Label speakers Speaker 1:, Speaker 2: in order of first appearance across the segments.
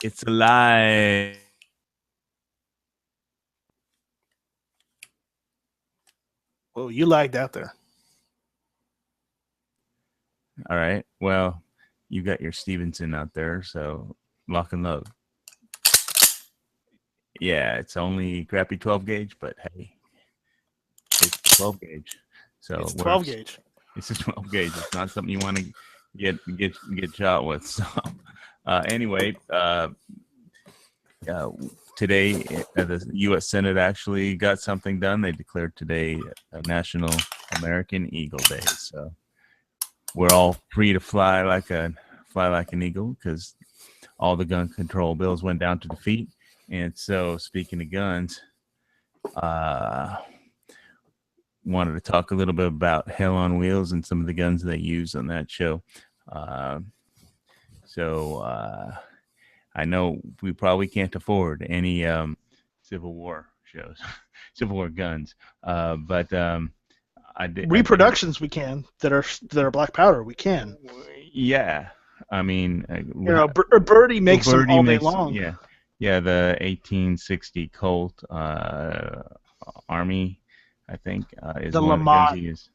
Speaker 1: It's alive.
Speaker 2: Oh, you lagged out there.
Speaker 1: All right. Well, you got your Stevenson out there, so lock and load. Yeah, it's only crappy 12 gauge, but hey, it's 12 gauge, so
Speaker 2: It's
Speaker 1: it
Speaker 2: 12
Speaker 1: works.
Speaker 2: gauge.
Speaker 1: It's a 12 gauge. It's not something you want to get shot with. So, anyway, uh, today the U.S. Senate actually got something done. They declared today a National American Eagle Day. So we're all free to fly like an eagle because all the gun control bills went down to defeat. And so, speaking of guns, uh, wanted to talk a little bit about Hell on Wheels and some of the guns they use on that show. Uh, so I know we probably can't afford any Civil War shows, Civil War guns, but I did.
Speaker 2: Reproductions we can that are black powder we can.
Speaker 1: Yeah, I mean,
Speaker 2: Birdie makes them
Speaker 1: Birdie
Speaker 2: all day
Speaker 1: makes,
Speaker 2: long.
Speaker 1: yeah, the 1860 Colt Army, I think, is
Speaker 2: The
Speaker 1: one of the guns
Speaker 2: Lamont.
Speaker 1: he uses.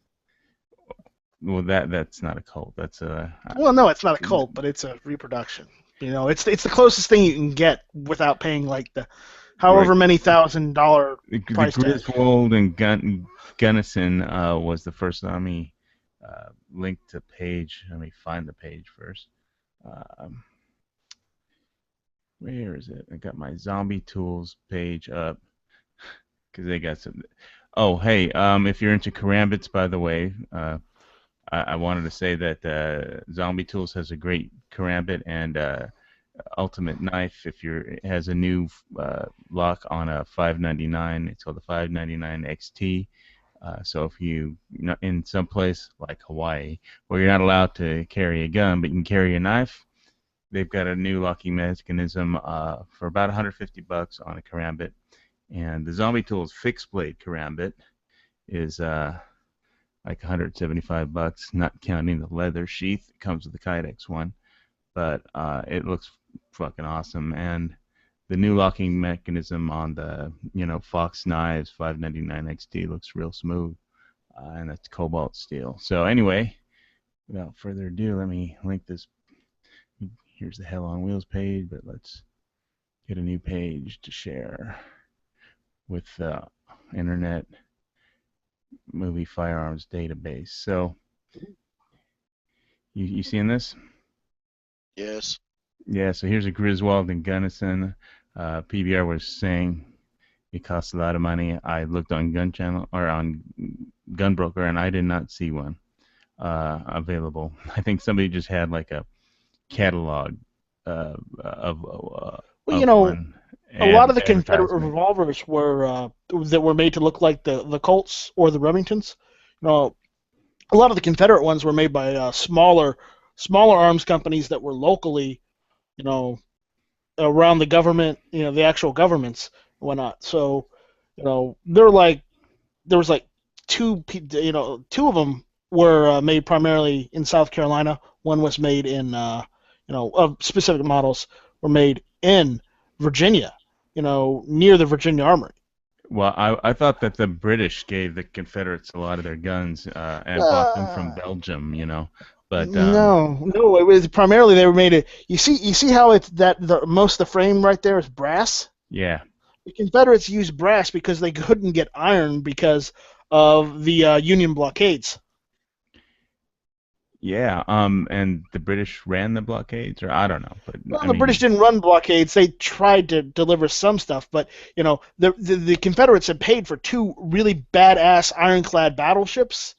Speaker 1: Well, that's not a Colt. That's a
Speaker 2: Well, no, it's not a Colt, but it's a reproduction. It's the closest thing you can get without paying like the
Speaker 1: right.
Speaker 2: however many $1,000
Speaker 1: The
Speaker 2: price tag.
Speaker 1: Griswold and Gunnison was the first Army link to page. Let me find the page first. Um, where is it? I got my Zombie Tools page up because they got some. Oh, hey, if you're into karambits, by the way, I wanted to say that Zombie Tools has a great karambit and ultimate knife. If you're it has a new lock on a 599, it's called the 599 XT. So if in some place like Hawaii where you're not allowed to carry a gun but you can carry a knife, they've got a new locking mechanism for about 150 bucks on a karambit. And the Zombie Tools fixed blade karambit is like 175 bucks, not counting the leather sheath. It comes with the Kydex one, but it looks fucking awesome. And the new locking mechanism on the Fox Knives 599 XT looks real smooth, and that's cobalt steel. So anyway, without further ado, let me link this. Here's the Hell on Wheels page, but let's get a new page to share with the Internet Movie Firearms Database. So you seeing this?
Speaker 3: Yes.
Speaker 1: Yeah, so here's a Griswold and Gunnison. PBR was saying it costs a lot of money. I looked on Gun Channel or on Gunbroker, and I did not see one available. I think somebody just had like a catalog
Speaker 2: Well,
Speaker 1: of one
Speaker 2: a lot of the Confederate
Speaker 1: advertisement.
Speaker 2: revolvers were that were made to look like the Colts or the Remingtons. You know, a lot of the Confederate ones were made by smaller arms companies that were locally, you know, around the government, the actual governments and whatnot. So, there was like two of them were made primarily in South Carolina. One was made in, of specific models were made in Virginia, near the Virginia Armory.
Speaker 1: Well, I thought that the British gave the Confederates a lot of their guns and bought them from
Speaker 2: Uh,
Speaker 1: Belgium. But
Speaker 2: no, it was primarily they were made it. You see how it's that most of the frame right there is brass.
Speaker 1: yeah,
Speaker 2: The Confederates used brass because they couldn't get iron because of the Union blockades.
Speaker 1: yeah. And the British ran the blockades, or I don't know, but
Speaker 2: Well,
Speaker 1: I
Speaker 2: the British
Speaker 1: mean,
Speaker 2: didn't run blockades. They tried to deliver some stuff, but the Confederates had paid for two really badass ironclad battleships,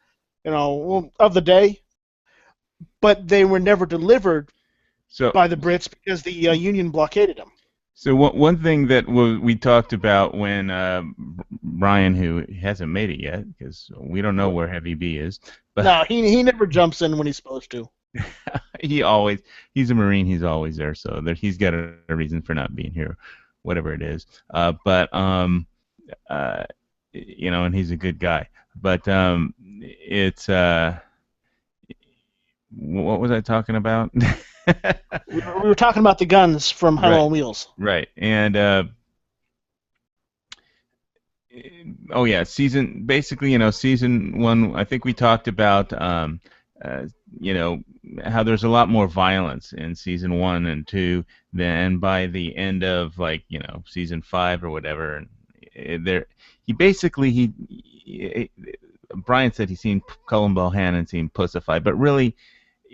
Speaker 2: of the day, but they were never delivered
Speaker 1: so
Speaker 2: by the Brits because the Union blockaded them.
Speaker 1: So one thing that we talked about when Brian, who hasn't made it yet, because we don't know where Heavy B is, but
Speaker 2: No, he never jumps in when he's supposed to.
Speaker 1: he's a Marine, he's always there, so he's got a reason for not being here, whatever it is. But uh, and he's a good guy. But it's what was I talking about?
Speaker 2: We were talking about the guns from Hell
Speaker 1: Right,
Speaker 2: on Wheels.
Speaker 1: right. And oh yeah, basically, season one. I think we talked about uh, you know, how there's a lot more violence in season one and two than by the end of like season five or whatever. And there, he Brian said he seen Cullen Bohannon seem pussified, but really,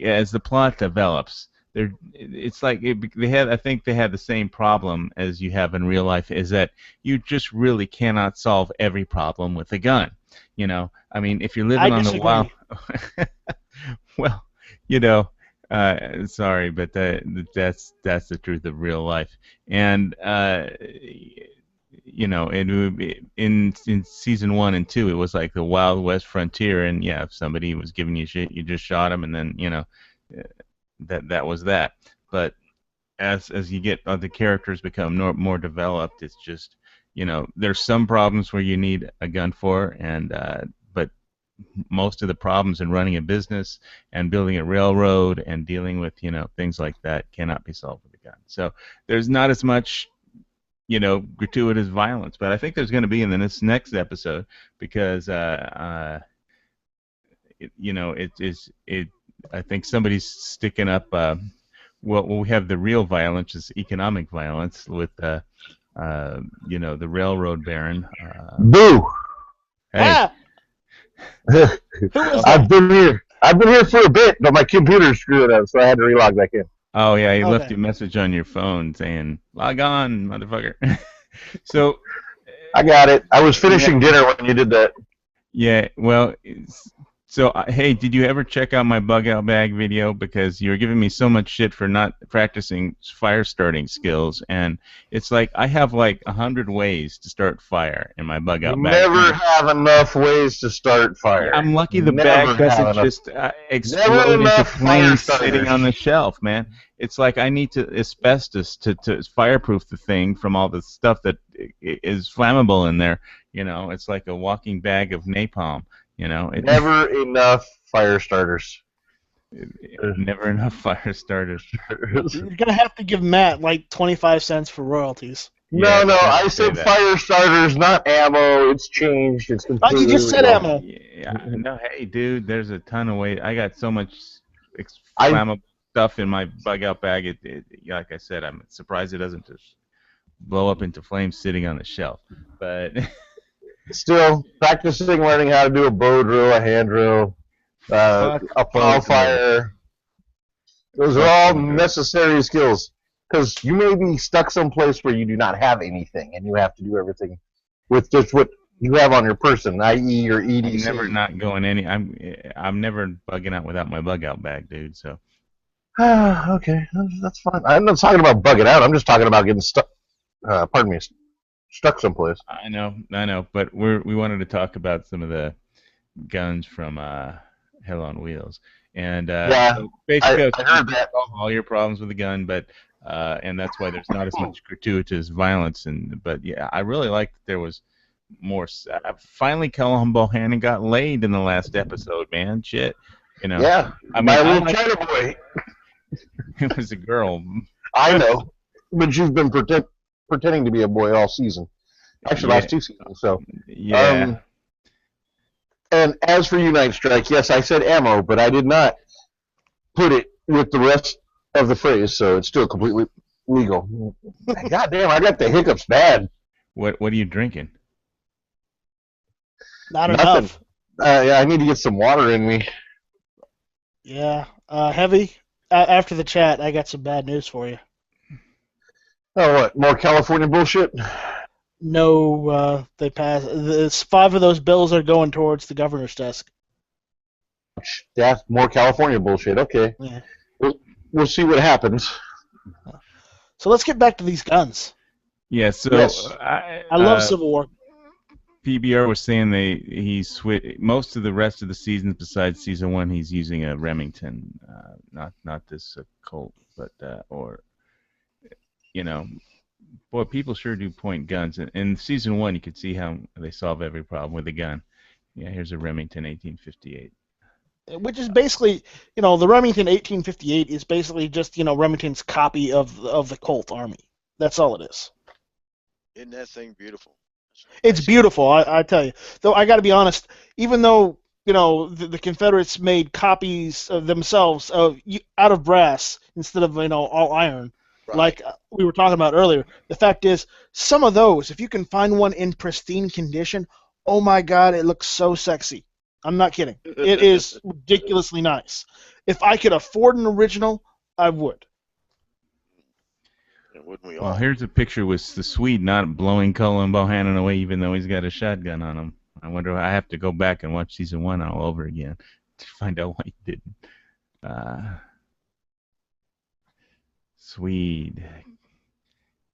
Speaker 1: as the plot develops, it's like I think they had the same problem as you have in real life, is that you just really cannot solve every problem with a gun. I mean, if you're
Speaker 2: I
Speaker 1: living on the wild,
Speaker 2: disagree.
Speaker 1: well, you know, sorry, but that's the truth of real life. And in season one and two, it was like the Wild West frontier, and yeah, if somebody was giving you shit, you just shot them, and then uh, that was that. But as you get the characters become more developed, it's just there's some problems where you need a gun for, and but most of the problems in running a business and building a railroad and dealing with things like that cannot be solved with a gun. So there's not as much gratuitous violence, but I think there's going to be in this next episode because it is it. I think somebody's sticking up. Well, we have the real violence is economic violence with the railroad baron.
Speaker 4: Boo!
Speaker 1: Hey,
Speaker 2: Ah, who was
Speaker 4: I've
Speaker 2: that?
Speaker 4: been here. I've been here for a bit, but my computer screwed up, so I had to relog back in.
Speaker 1: oh yeah, he left
Speaker 2: Okay.
Speaker 1: you a message on your phone saying "log on, motherfucker." So
Speaker 4: I got it. I was
Speaker 1: yeah,
Speaker 4: finishing dinner when you did that.
Speaker 1: yeah. Well, so hey, did you ever check out my bug out bag video? Because you were giving me so much shit for not practicing fire starting skills, and it's like I have like 100 ways to start fire in my bug
Speaker 4: You
Speaker 1: out bag.
Speaker 4: never have enough ways to start fire.
Speaker 1: I'm lucky the
Speaker 4: Never
Speaker 1: bag
Speaker 4: have
Speaker 1: doesn't
Speaker 4: enough.
Speaker 1: just
Speaker 4: Never
Speaker 1: explode into
Speaker 4: enough fire
Speaker 1: flames sitting
Speaker 4: starters.
Speaker 1: on the shelf, man. It's like I need to asbestos to fireproof the thing from all the stuff that is flammable in there. It's like a walking bag of napalm.
Speaker 4: Never enough fire starters.
Speaker 1: Never enough fire starters.
Speaker 2: You're gonna have to give Matt like 25 cents for royalties.
Speaker 1: Yeah,
Speaker 4: No, no,
Speaker 1: you have
Speaker 4: I
Speaker 1: to say
Speaker 4: said
Speaker 1: that.
Speaker 4: fire starters, not ammo. It's changed. It's
Speaker 2: Oh, you
Speaker 4: completely
Speaker 2: just said
Speaker 4: legal.
Speaker 2: ammo.
Speaker 1: Yeah, no, hey, dude, there's a ton of ways. I got so much
Speaker 4: I
Speaker 1: flammable stuff in my bug out bag. Like I said, I'm surprised it doesn't just blow up into flames sitting on the shelf. But
Speaker 4: still practicing learning how to do a bow drill, a hand drill,
Speaker 1: fuck
Speaker 4: a
Speaker 1: bow
Speaker 4: plow
Speaker 1: drills.
Speaker 4: fire. Those are
Speaker 1: Fuck
Speaker 4: all
Speaker 1: bow drills.
Speaker 4: necessary skills because you may be stuck someplace where you do not have anything and you have to do everything with just what you have on your person, i.e., your
Speaker 1: I'm never
Speaker 4: EDC.
Speaker 1: not going any. I'm never bugging out without my bug out bag, dude. So
Speaker 4: Okay, that's fine. I'm not talking about bugging out. I'm just talking about getting stuck. Pardon me, stuck someplace.
Speaker 1: I know. But we wanted to talk about some of the guns from Hell on Wheels. And
Speaker 4: Yeah,
Speaker 1: so basically, I was
Speaker 4: I
Speaker 1: saying you
Speaker 4: heard
Speaker 1: can
Speaker 4: that.
Speaker 1: solve all your problems with a gun, but and that's why there's not as much gratuitous violence. But yeah, I really liked that there was more. Finally, Cullen Bohannon got laid in the last episode, man. Shit, you know.
Speaker 4: Yeah,
Speaker 1: I
Speaker 4: by
Speaker 1: mean,
Speaker 4: a
Speaker 1: I
Speaker 4: little
Speaker 1: like
Speaker 4: China boy.
Speaker 1: it was a girl.
Speaker 4: I know, but she's been pretending to be a boy all season. Actually,
Speaker 1: Yeah,
Speaker 4: last two seasons. So,
Speaker 1: yeah.
Speaker 4: um, and as for Unite Strike, yes, I said ammo, but I did not put it with the rest of the phrase, so it's still completely legal. God damn, I got the hiccups bad.
Speaker 1: What are you drinking?
Speaker 2: Not
Speaker 4: Nothing.
Speaker 2: enough.
Speaker 4: Yeah, I need to get some water in me.
Speaker 2: Yeah. Heavy. After the chat, I got some bad news for you.
Speaker 4: Oh, what? More California bullshit?
Speaker 2: No, they passed. Five of those bills are going towards the governor's desk.
Speaker 4: Yeah, more California bullshit. Okay.
Speaker 2: Yeah.
Speaker 4: We'll see what happens.
Speaker 2: So let's get back to these guns.
Speaker 1: Yeah. So
Speaker 4: Yes.
Speaker 2: I love Civil War.
Speaker 1: PBR was saying he's most of the rest of the seasons besides season one he's using a Remington, not this Colt, but or you know, boy, people sure do point guns. In season one, you could see how they solve every problem with a gun. Yeah, here's a Remington 1858.
Speaker 2: which is basically, the Remington 1858 is basically just, Remington's copy of the Colt Army. That's all it is.
Speaker 3: Isn't that thing beautiful?
Speaker 2: It's beautiful, I tell you. Though I got to be honest, even though the Confederates made copies of themselves out of brass instead of all iron,
Speaker 3: Right.
Speaker 2: like we were talking about earlier, the fact is some of those, if you can find one in pristine condition, oh my God, it looks so sexy. I'm not kidding. It is ridiculously nice. If I could afford an original, I would.
Speaker 3: Yeah, wouldn't we all?
Speaker 1: Well, here's a picture with the Swede not blowing Cullen Bohannon away, even though he's got a shotgun on him. I wonder. I have to go back and watch season 1 all over again to find out why he didn't. Swede,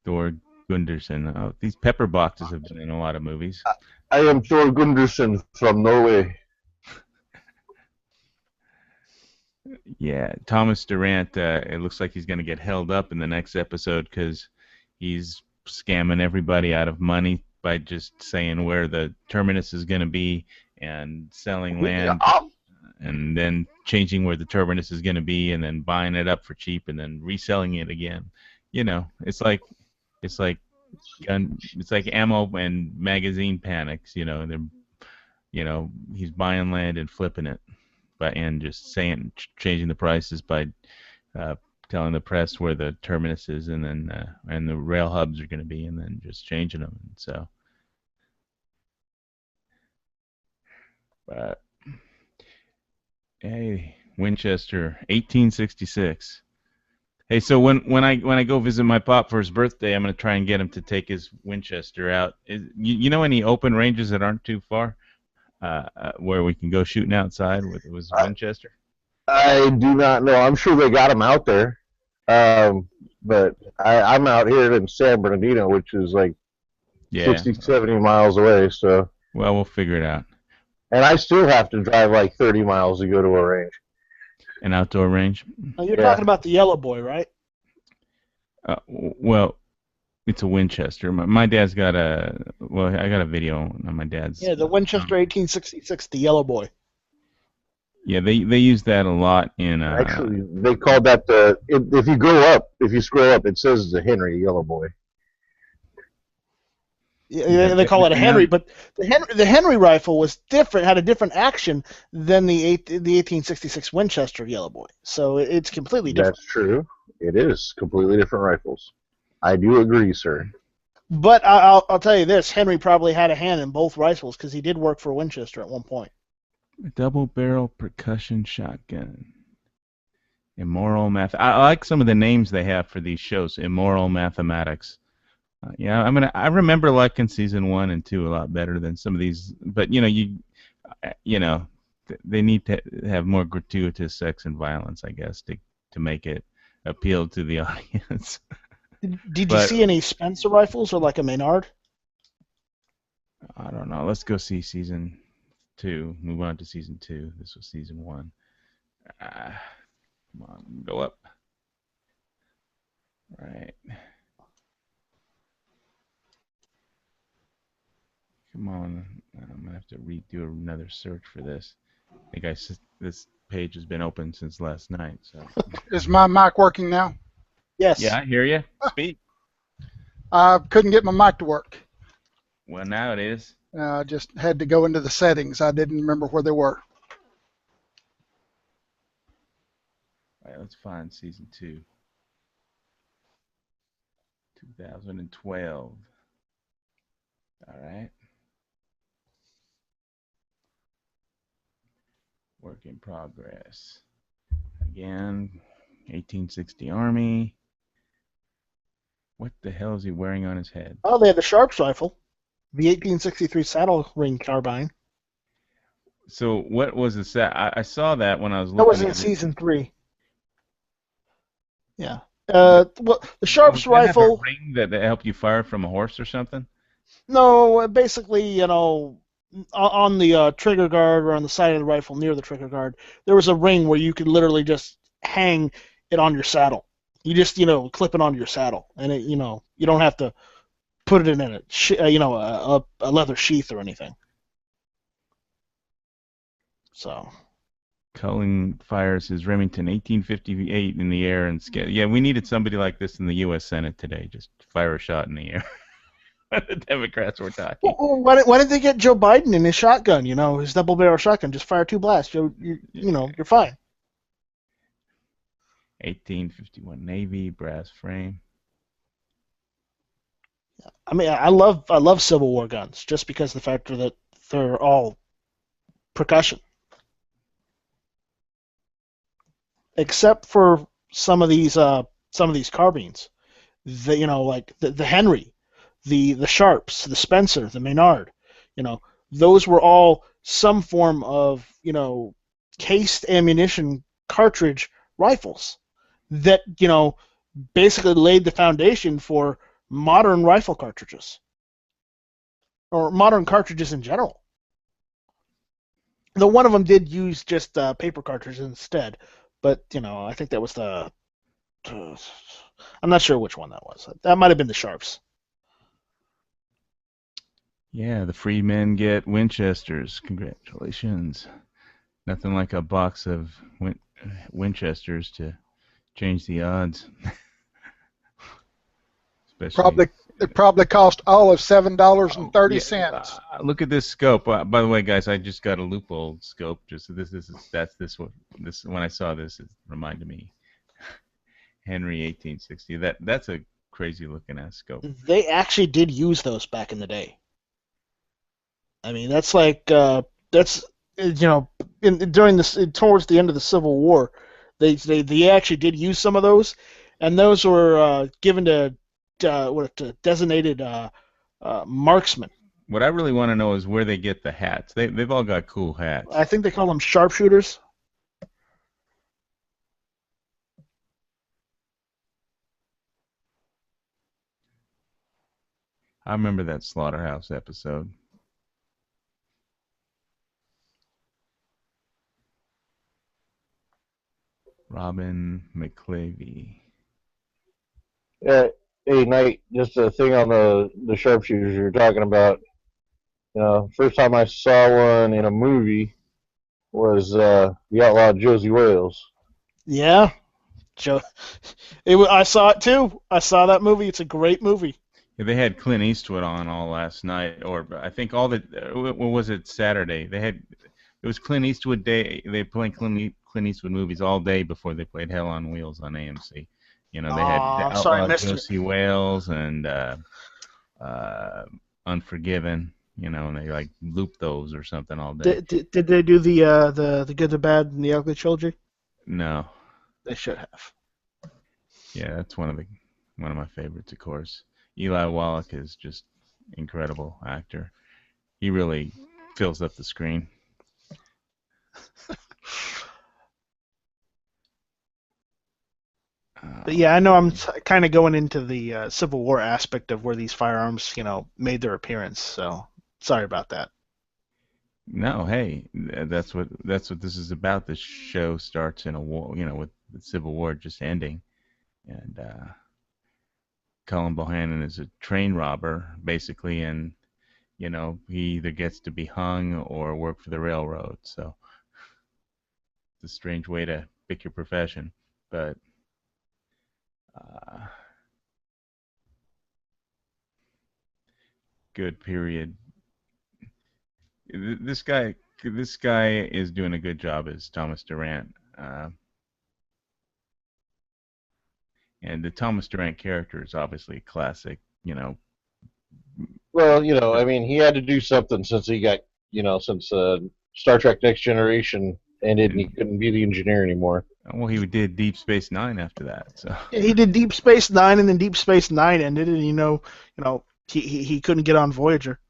Speaker 1: Thor Gunderson. Oh, these pepper boxes have been in a lot of movies.
Speaker 4: I am Thor Gunderson from Norway.
Speaker 1: Yeah, Thomas Durant. It looks like he's going to get held up in the next episode because he's scamming everybody out of money by just saying where the terminus is going to be and selling land, and then changing where the terminus is going to be, and then buying it up for cheap, and then reselling it again. It's like ammo and magazine panics. They're, he's buying land and flipping it, and just changing the prices by telling the press where the terminus is, and then and the rail hubs are going to be, and then just changing them. So, but hey, Winchester, 1866. Hey, so when I go visit my pop for his birthday, I'm going to try and get him to take his Winchester out. You know any open ranges that aren't too far, where we can go shooting outside with Winchester?
Speaker 4: I do not know. I'm sure they got them out there. But I'm out here in San Bernardino, which is like 60, 70 miles away. So.
Speaker 1: Well, we'll figure it out.
Speaker 4: And I still have to drive like 30 miles to go to a range.
Speaker 1: An outdoor range?
Speaker 2: Now you're talking about the Yellow Boy, right?
Speaker 1: Well, it's a Winchester. My dad's got I got a video on my dad's.
Speaker 2: Yeah, the Winchester 1866, the Yellow Boy.
Speaker 1: Yeah, they use that a lot in.
Speaker 4: Actually, they called that if you scroll up, it says the Henry Yellow Boy.
Speaker 2: Yeah, they call it a Henry, but the Henry rifle was different, had a different action than the 1866 Winchester Yellow Boy. So it's completely different.
Speaker 4: That's true. It is completely different rifles. I do agree, sir.
Speaker 2: But I'll tell you this: Henry probably had a hand in both rifles because he did work for Winchester at one point.
Speaker 1: A double-barrel percussion shotgun. Immoral math. I like some of the names they have for these shows. Immoral mathematics. I remember liking season 1 and 2 a lot better than some of these. But they need to have more gratuitous sex and violence, I guess, to make it appeal to the audience.
Speaker 2: Did you see any Spencer rifles or like a Maynard?
Speaker 1: I don't know. Let's go see season 2. Move on to season 2. This was season 1. Come on, go up. Right. Come on. I'm gonna have to redo another search for this. I think this page has been open since last night. So.
Speaker 5: Is my mic working now?
Speaker 2: Yes.
Speaker 1: Yeah, I hear you. Speak.
Speaker 5: I couldn't get my mic to work.
Speaker 1: Well, now it is.
Speaker 5: I just had to go into the settings. I didn't remember where they were.
Speaker 1: All right, let's find season 2. 2012. All right. Work in progress. Again, 1860 Army. What the hell is he wearing on his head?
Speaker 2: Oh, they had the Sharps rifle, the 1863 saddle ring carbine.
Speaker 1: So what was the set? I saw that when I was looking.
Speaker 2: That was in season 3. Yeah. Well, the Sharps rifle.
Speaker 1: Have a ring that helped you fire from a horse or something?
Speaker 2: No, basically, on the trigger guard or on the side of the rifle near the trigger guard, there was a ring where you could literally just hang it on your saddle. You just, clip it onto your saddle, and it, you don't have to put it in a leather sheath or anything. So.
Speaker 1: Cullen fires his Remington 1858 in the air and yeah, we needed somebody like this in the U.S. Senate today. Just fire a shot in the air. The Democrats were talking.
Speaker 2: Well, why didn't they get Joe Biden in his shotgun? You know, his double barrel shotgun. Just fire 2 blasts. You're fine.
Speaker 1: 1851 Navy brass frame.
Speaker 2: I mean, I love Civil War guns just because of the fact that they're all percussion, except for some of these carbines. Like the Henry, the Sharps, the Spencer, the Maynard. Those were all some form of cased ammunition cartridge rifles that basically laid the foundation for modern rifle cartridges, or modern cartridges in general. Though one of them did use just paper cartridges instead, but I think that was the. I'm not sure which one that was. That might have been the Sharps.
Speaker 1: Yeah, the freedmen get Winchesters. Congratulations. Nothing like a box of Winchesters to change the odds. Especially,
Speaker 5: It probably cost all of $7.30.
Speaker 1: Look at this scope. By the way, guys, I just got a Leupold scope. Just when I saw this, it reminded me. Henry 1860. That's a crazy looking ass scope.
Speaker 2: They actually did use those back in the day. I mean, that's like towards the end of the Civil War, they actually did use some of those, and those were given to designated marksmen.
Speaker 1: What I really want to know is where they get the hats. They've all got cool hats.
Speaker 2: I think they call them sharpshooters.
Speaker 1: I remember that Slaughterhouse episode. Robin McClavey.
Speaker 4: Hey, Knight, just a thing on the sharpshooters you were talking about. First time I saw one in a movie was the Outlaw Josie Wales.
Speaker 2: Yeah, I saw it too. I saw that movie. It's a great movie.
Speaker 1: Yeah, they had Clint Eastwood on all last night, or I think what was it, Saturday? It was Clint Eastwood day. They played Clint Eastwood movies all day before they played Hell on Wheels on AMC. They had Outlaw Josie Wales and Unforgiven. And they like looped those or something all day.
Speaker 2: Did they do the Good, the Bad, and the Ugly Trilogy?
Speaker 1: No.
Speaker 2: They should have.
Speaker 1: Yeah, that's one of my favorites, of course. Eli Wallach is just incredible actor. He really fills up the screen.
Speaker 2: But yeah, I know I'm kind of going into the Civil War aspect of where these firearms, made their appearance. So sorry about that.
Speaker 1: No, hey, that's what this is about. This show starts in a war, with the Civil War just ending, and Cullen Bohannon is a train robber, basically, and he either gets to be hung or work for the railroad. So it's a strange way to pick your profession, but good period. This guy is doing a good job as Thomas Durant. And the Thomas Durant character is obviously a classic,
Speaker 4: Well, I mean, he had to do something since he got, since Star Trek Next Generation ended and he couldn't be the engineer anymore.
Speaker 1: Well, he did Deep Space Nine after that. So
Speaker 2: yeah, he did Deep Space Nine, and then Deep Space Nine ended, and he couldn't get on Voyager.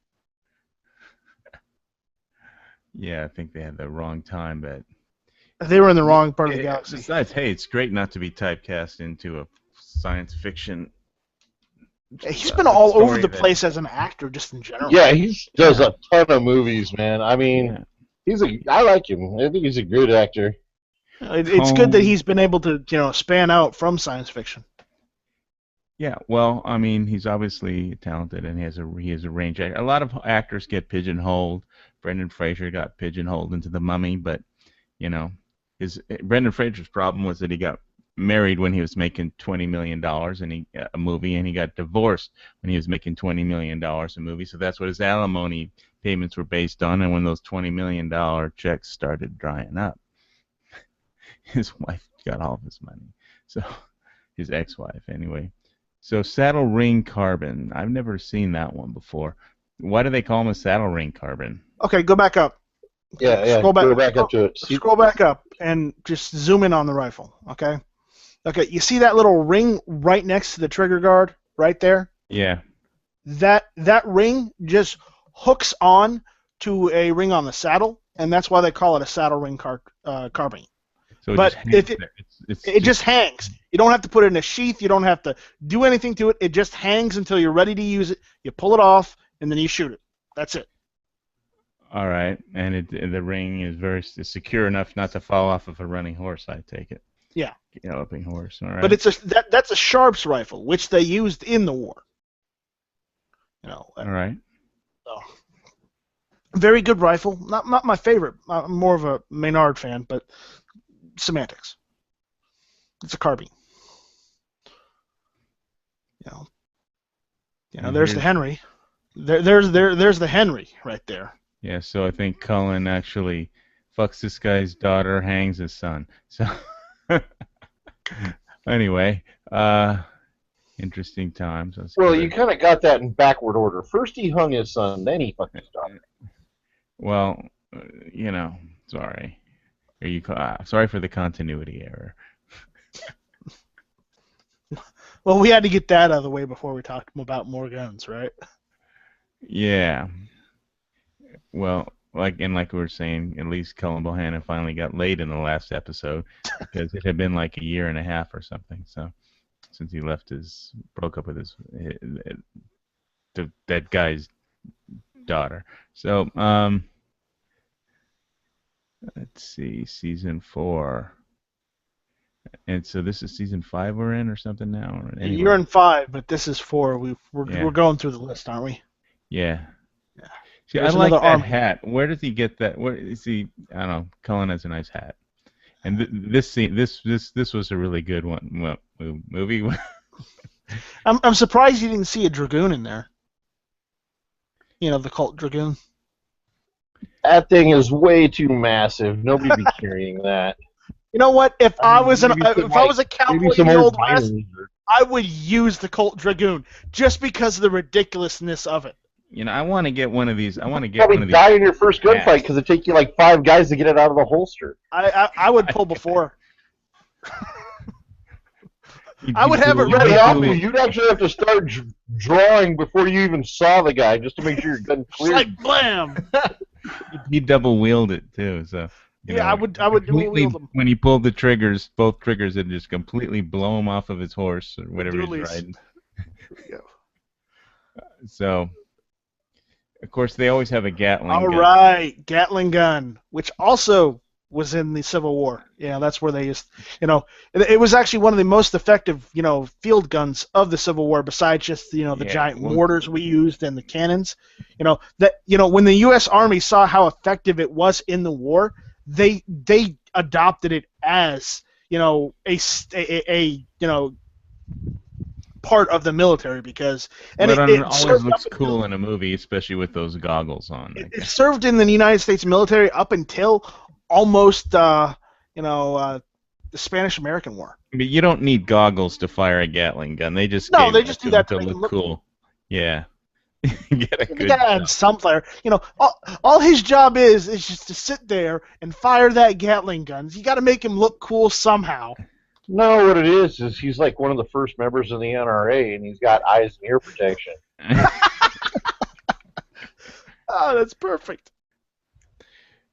Speaker 1: yeah, I think they had the wrong time, but
Speaker 2: they were in the wrong part of the galaxy.
Speaker 1: Besides, hey, it's great not to be typecast into a science fiction.
Speaker 2: He's been all over the place as an actor, just in general.
Speaker 4: Yeah, he does a ton of movies, man. I mean, I like him. I think he's a good actor.
Speaker 2: It's good that he's been able to, span out from science fiction.
Speaker 1: Yeah, well, I mean, he's obviously talented and he has a range. A lot of actors get pigeonholed. Brendan Fraser got pigeonholed into The Mummy, but Brendan Fraser's problem was that he got married when he was making $20 million a movie, and he got divorced when he was making $20 million a movie. So that's what his alimony payments were based on. And when those $20 million checks started drying up, his wife got all of his money. So his ex-wife, anyway. So Saddle Ring Carbon. I've never seen that one before. Why do they call him a saddle ring carbon?
Speaker 2: Okay, go back up.
Speaker 4: Yeah.
Speaker 2: Scroll
Speaker 4: Go back up to it. See,
Speaker 2: Scroll back up and just zoom in on the rifle. Okay. Okay. You see that little ring right next to the trigger guard, right there?
Speaker 1: Yeah.
Speaker 2: That ring just hooks on to a ring on the saddle, and that's why they call it a saddle ring carbine.
Speaker 1: So
Speaker 2: But
Speaker 1: just
Speaker 2: if
Speaker 1: hangs there. It's
Speaker 2: It just hangs. You don't have to put it in a sheath. You don't have to do anything to it. It just hangs until you're ready to use it. You pull it off, and then you shoot it. That's it.
Speaker 1: all right, and the ring is very secure enough not to fall off of a running horse. I take it.
Speaker 2: Yeah.
Speaker 1: Galloping horse. All right.
Speaker 2: But that's a Sharps rifle, which they used in the war.
Speaker 1: all right.
Speaker 2: So, very good rifle. Not my favorite. I'm more of a Maynard fan, but semantics. It's a carbine.
Speaker 1: And
Speaker 2: There's the Henry. There's the Henry right there.
Speaker 1: Yeah. So I think Cullen actually fucks this guy's daughter, hangs his son. So anyway, interesting times.
Speaker 4: well, you kind of got that in backward order. First he hung his son, then he fucked his daughter.
Speaker 1: Well, sorry. Sorry for the continuity error.
Speaker 2: Well, we had to get that out of the way before we talked about more guns, right?
Speaker 1: Yeah. Well, like we were saying, at least Cullen Bohannon finally got laid in the last episode because it had been like a year and a half or something. So since he broke up with that guy's daughter. So let's see, season 4. And so this is season 5 we're in or something now? Anyway.
Speaker 2: You're in 5, but this is 4. We're going through the list, aren't we?
Speaker 1: Yeah.
Speaker 2: Yeah.
Speaker 1: See,
Speaker 2: There's
Speaker 1: I like
Speaker 2: another
Speaker 1: that
Speaker 2: arm.
Speaker 1: hat. Where does he get that? Where is he? I don't know. Cullen has a nice hat. And this was a really good movie.
Speaker 2: I'm surprised you didn't see a Dragoon in there. The Colt Dragoon.
Speaker 4: That thing is way too massive. Nobody be carrying that.
Speaker 2: You know what? If I was a
Speaker 4: maybe
Speaker 2: cowboy in
Speaker 4: some
Speaker 2: the
Speaker 4: old
Speaker 2: Old West,
Speaker 4: Vineland.
Speaker 2: I would use the Colt Dragoon just because of the ridiculousness of it.
Speaker 1: I want to get one of these. I want to get
Speaker 4: Probably
Speaker 1: one of these.
Speaker 4: die in your first gunfight
Speaker 1: hats.
Speaker 4: because it take you like 5 guys to get it out of the holster.
Speaker 2: I would pull before.
Speaker 1: You'd
Speaker 2: I would have it
Speaker 1: do-
Speaker 2: ready
Speaker 1: you'd
Speaker 2: off
Speaker 1: do-
Speaker 2: me.
Speaker 4: You'd actually have to start drawing before you even saw the guy just to make sure your gun
Speaker 2: It's
Speaker 4: cleared.
Speaker 2: like blam.
Speaker 1: He double wheeled it too. So
Speaker 2: I would dual
Speaker 1: completely
Speaker 2: wield them.
Speaker 1: when he pulled the triggers, both triggers, it just completely blow him off of his horse or whatever he's
Speaker 2: Dualies.
Speaker 1: riding.
Speaker 2: Here we go.
Speaker 1: So, of course, they always have a Gatling
Speaker 2: All
Speaker 1: gun.
Speaker 2: right, Gatling gun, which also was in the Civil War. That's where they used. It was actually one of the most effective, field guns of the Civil War. Besides just the
Speaker 1: Yeah,
Speaker 2: giant
Speaker 1: well-
Speaker 2: mortars we used and the cannons. When the U.S. Army saw how effective it was in the war, they adopted it as a part of the military because
Speaker 1: But it always
Speaker 2: served
Speaker 1: looks
Speaker 2: up until-
Speaker 1: cool in a movie, especially with those goggles on. I
Speaker 2: It
Speaker 1: guess.
Speaker 2: served in the United States military up until almost the Spanish-American War.
Speaker 1: But you don't need goggles to fire a Gatling gun. They just
Speaker 2: No,
Speaker 1: gave
Speaker 2: they
Speaker 1: that
Speaker 2: just
Speaker 1: to
Speaker 2: do that
Speaker 1: them
Speaker 2: to
Speaker 1: to
Speaker 2: make
Speaker 1: look
Speaker 2: them look
Speaker 1: cool. Yeah. Get a
Speaker 2: You
Speaker 1: good
Speaker 2: gotta
Speaker 1: shot.
Speaker 2: add some flair. All his job is just to sit there and fire that Gatling guns. You gotta make him look cool somehow.
Speaker 4: No, what it is he's like one of the first members of the NRA, and he's got eyes and ear protection.
Speaker 2: Oh, that's perfect.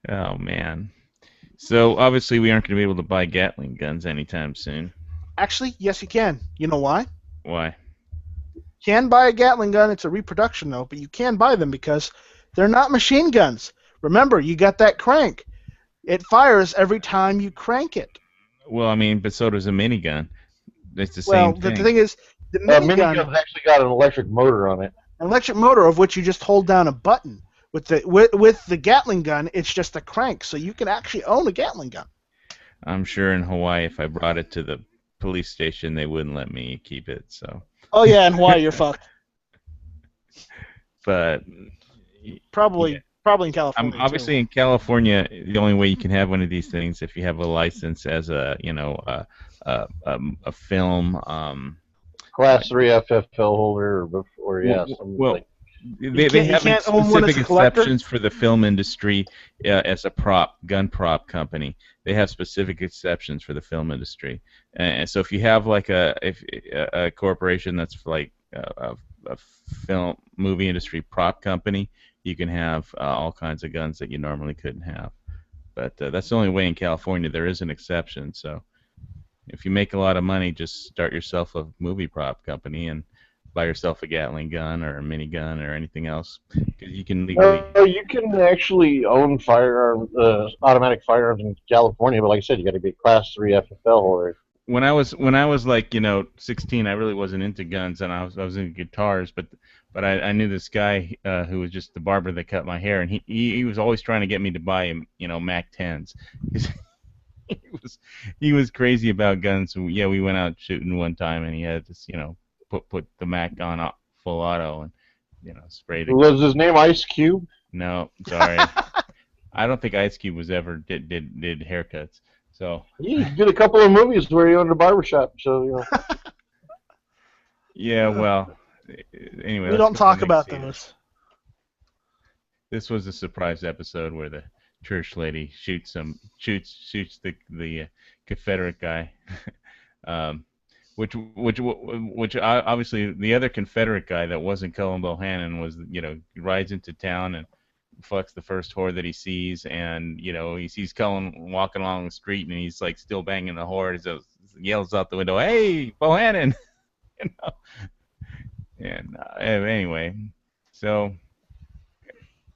Speaker 1: Oh man. So obviously we aren't going to be able to buy Gatling guns anytime soon.
Speaker 2: Actually, yes, you can. You know why?
Speaker 1: Why?
Speaker 2: You can buy a Gatling gun. It's a reproduction, though, but you can buy them because they're not machine guns. Remember, you got that crank. It fires every time you crank it.
Speaker 1: Well, I mean, but so does a minigun. It's the
Speaker 2: Well,
Speaker 1: same
Speaker 2: the
Speaker 1: thing.
Speaker 2: thing is, the minigun,
Speaker 4: Minigun's actually got an electric motor on it.
Speaker 2: an electric motor of which you just hold down a button. With the Gatling gun, it's just a crank, so you can actually own a Gatling gun.
Speaker 1: I'm sure in Hawaii, if I brought it to the police station, they wouldn't let me keep it. So,
Speaker 2: Oh yeah, in Hawaii you're fucked.
Speaker 1: but yeah,
Speaker 2: Probably in
Speaker 1: I'm
Speaker 2: California too.
Speaker 1: obviously in California. The only way you can have one of these things if you have a license as a a film.
Speaker 4: Class 3 FFL holder or yeah, something
Speaker 1: Well,
Speaker 4: like.
Speaker 1: they
Speaker 2: You
Speaker 1: have
Speaker 2: can't own one as
Speaker 1: specific
Speaker 2: a collector.
Speaker 1: exceptions for the film industry as a gun prop company. They have specific exceptions for the film industry, and so if you have like a corporation that's like a film movie industry prop company, you can have all kinds of guns that you normally couldn't have. But that's the only way in California. There is an exception. So if you make a lot of money, just start yourself a movie prop company and buy yourself a Gatling gun or a minigun or anything else, because you can legally.
Speaker 4: You can actually own automatic firearms in California, but like I said, you got to be a Class 3 FFL holder.
Speaker 1: When I was like 16, I really wasn't into guns, and I was into guitars, but I knew this guy who was just the barber that cut my hair, and he was always trying to get me to buy him Mac 10s. he was he was crazy about guns. So, yeah, we went out shooting one time, and he had this put the Mac on full auto and spray the gun.
Speaker 4: Was his name Ice Cube?
Speaker 1: No, sorry. I don't think Ice Cube was ever did haircuts. So
Speaker 4: He did a couple of movies where he owned a barbershop, so
Speaker 1: yeah, well, anyway,
Speaker 2: We
Speaker 1: let's
Speaker 2: don't
Speaker 1: go
Speaker 2: talk
Speaker 1: to
Speaker 2: about
Speaker 1: next
Speaker 2: those.
Speaker 1: This was a surprise episode where the church lady shoots the Confederate guy, um, which obviously the other Confederate guy that wasn't Cullen Bohannon was rides into town and fucks the first whore that he sees, and he sees Cullen walking along the street and he's like still banging the whore, so yells out the window, "Hey, Bohannon!" you know. And anyway, so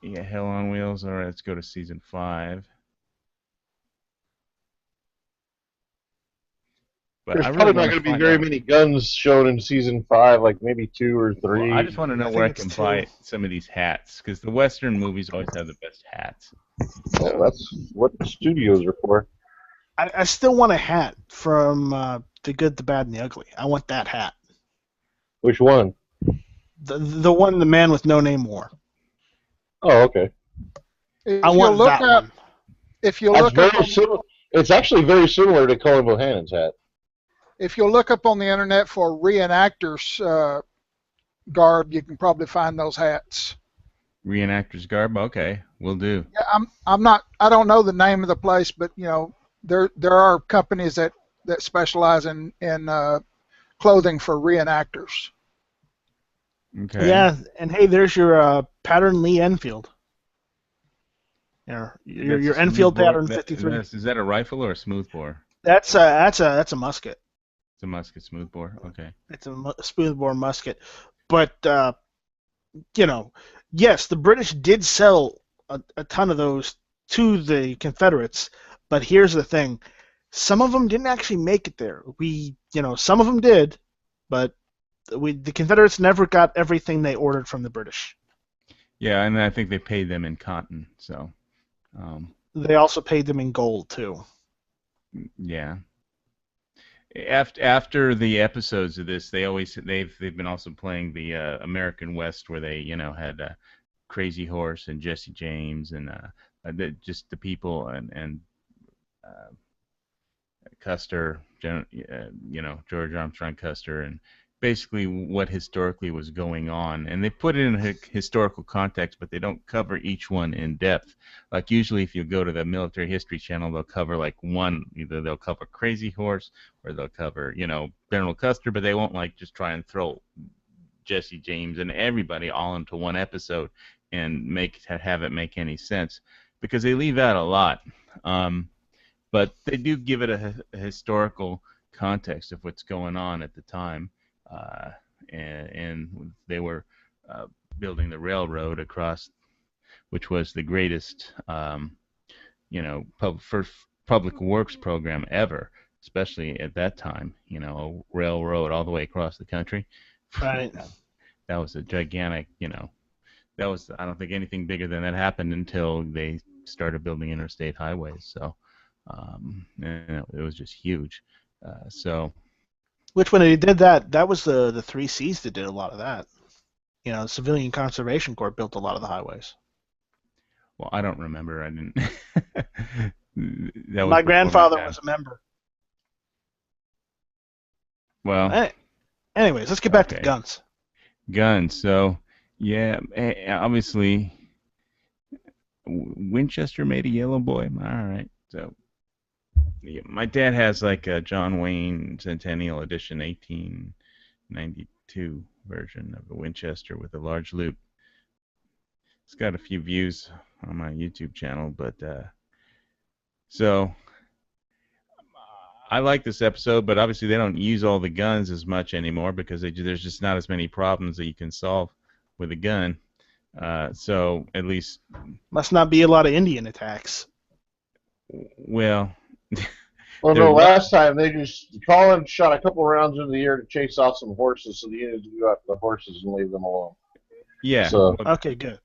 Speaker 1: yeah, Hell on Wheels. All right, let's go to season 5. But
Speaker 4: there's
Speaker 1: I
Speaker 4: probably
Speaker 1: really
Speaker 4: not
Speaker 1: want
Speaker 4: going
Speaker 1: to
Speaker 4: to be
Speaker 1: find
Speaker 4: very
Speaker 1: out.
Speaker 4: many guns shown in season 5, like maybe 2 or 3.
Speaker 1: Well, I just want to know
Speaker 2: I
Speaker 1: where I
Speaker 2: think
Speaker 1: can
Speaker 2: it's
Speaker 1: buy
Speaker 2: 2.
Speaker 1: some of these hats, because the Western movies always have the best hats.
Speaker 4: Well, that's what the studios are for.
Speaker 2: I still want a hat from The Good, the Bad, and the Ugly. I want that hat.
Speaker 4: Which one?
Speaker 2: The one the man with no name wore.
Speaker 4: Oh, okay.
Speaker 5: If
Speaker 2: I
Speaker 5: you
Speaker 2: want
Speaker 5: look
Speaker 2: that
Speaker 5: up,
Speaker 2: one.
Speaker 5: if you
Speaker 4: That's
Speaker 5: look up,
Speaker 4: very similar. It's actually very similar to Cullen Bohannon's hat.
Speaker 5: if you look up on the internet for reenactors garb, you can probably find those hats.
Speaker 1: Reenactors garb. Okay, we'll do.
Speaker 5: Yeah, I don't know the name of the place, but there are companies that specialize in clothing for reenactors.
Speaker 1: Okay.
Speaker 2: Yeah, and hey, there's your pattern Lee Enfield. Your
Speaker 1: That's a
Speaker 2: Enfield
Speaker 1: smoothbore.
Speaker 2: pattern 53.
Speaker 1: Is that a rifle or a smoothbore?
Speaker 2: That's a musket.
Speaker 1: It's a musket smoothbore. Okay.
Speaker 2: It's a smoothbore musket. But yes, the British did sell a ton of those to the Confederates. But here's the thing: some of them didn't actually make it there. Some of them did, but the Confederates never got everything they ordered from the British.
Speaker 1: Yeah, and I think they paid them in cotton. So.
Speaker 2: They also paid them in gold too.
Speaker 1: Yeah. After the episodes of this, they've been also playing the American West, where they had Crazy Horse and Jesse James and just the people and Custer, George Armstrong Custer, and basically what historically was going on. And they put it in a historical context, but they don't cover each one in depth. Like usually if you go to the Military History Channel, they'll cover like one, either they'll cover Crazy Horse or they'll cover, General Custer, but they won't like just try and throw Jesse James and everybody all into one episode and have it make any sense, because they leave out a lot. But they do give it a historical context of what's going on at the time. And they were building the railroad across, which was the greatest, first public works program ever, especially at that time. A railroad all the way across the country.
Speaker 2: Right.
Speaker 1: That was a gigantic. I don't think anything bigger than that happened until they started building interstate highways. So. and it was just huge. So,
Speaker 2: Which when they did that, that was the Three Cs that did a lot of that. You know, the Civilian Conservation Corps built a lot of the highways.
Speaker 1: well, I don't remember. I didn't. That was
Speaker 2: My
Speaker 1: before my
Speaker 2: grandfather
Speaker 1: time.
Speaker 2: was a member.
Speaker 1: Well,
Speaker 2: Anyways, let's get back to the
Speaker 1: okay.
Speaker 2: guns.
Speaker 1: Guns. So, yeah, obviously, Winchester made a yellow boy. All right. So, yeah, my dad has like a John Wayne Centennial Edition 1892 version of the Winchester with a large loop. It's got a few views on my YouTube channel, but so I like this episode, but obviously they don't use all the guns as much anymore because there's just not as many problems that you can solve with a gun. So at least,
Speaker 2: Must not be a lot of Indian attacks.
Speaker 4: Well,
Speaker 1: well,
Speaker 4: no,
Speaker 1: There was-
Speaker 4: last time they just Colin shot a couple rounds into the air to chase off some horses, so the Indians would go after the horses and leave them alone.
Speaker 1: yeah,
Speaker 4: So-
Speaker 2: Okay, good.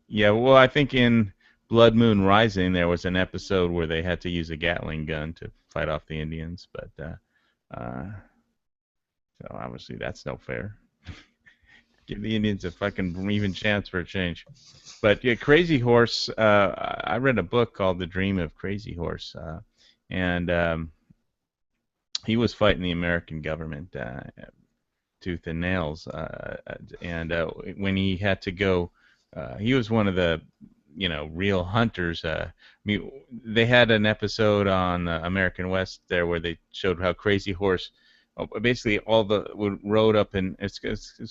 Speaker 1: yeah. Well, I think in Blood Moon Rising there was an episode where they had to use a Gatling gun to fight off the Indians, but so obviously that's no fair. Give the Indians a fucking even chance for a change. But yeah, Crazy Horse. I read a book called The Dream of Crazy Horse, and he was fighting the American government tooth and nails. And when he had to go, he was one of the real hunters. I mean, they had an episode on American West there where they showed how Crazy Horse. Basically, rode up and it's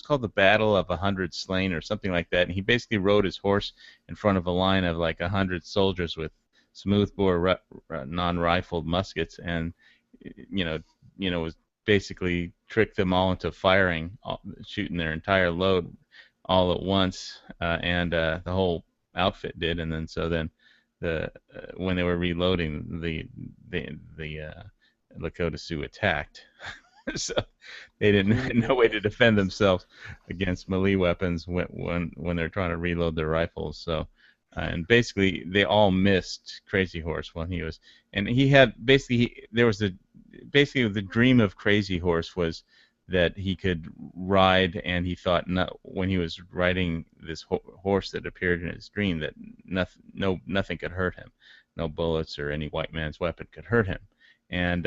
Speaker 1: called the Battle of 100 Slain or something like that. And he basically rode his horse in front of a line of like 100 soldiers with smoothbore non-rifled muskets, and was basically tricked them all into firing, shooting their entire load all at once, and the whole outfit did. And then when they were reloading, the Lakota Sioux attacked. So they didn't have no way to defend themselves against melee weapons when they're trying to reload their rifles. So, and basically they all missed Crazy Horse when he was, and he had basically the dream of Crazy Horse was that he could ride, and he thought when he was riding this horse that appeared in his dream that nothing could hurt him, no bullets or any white man's weapon could hurt him, and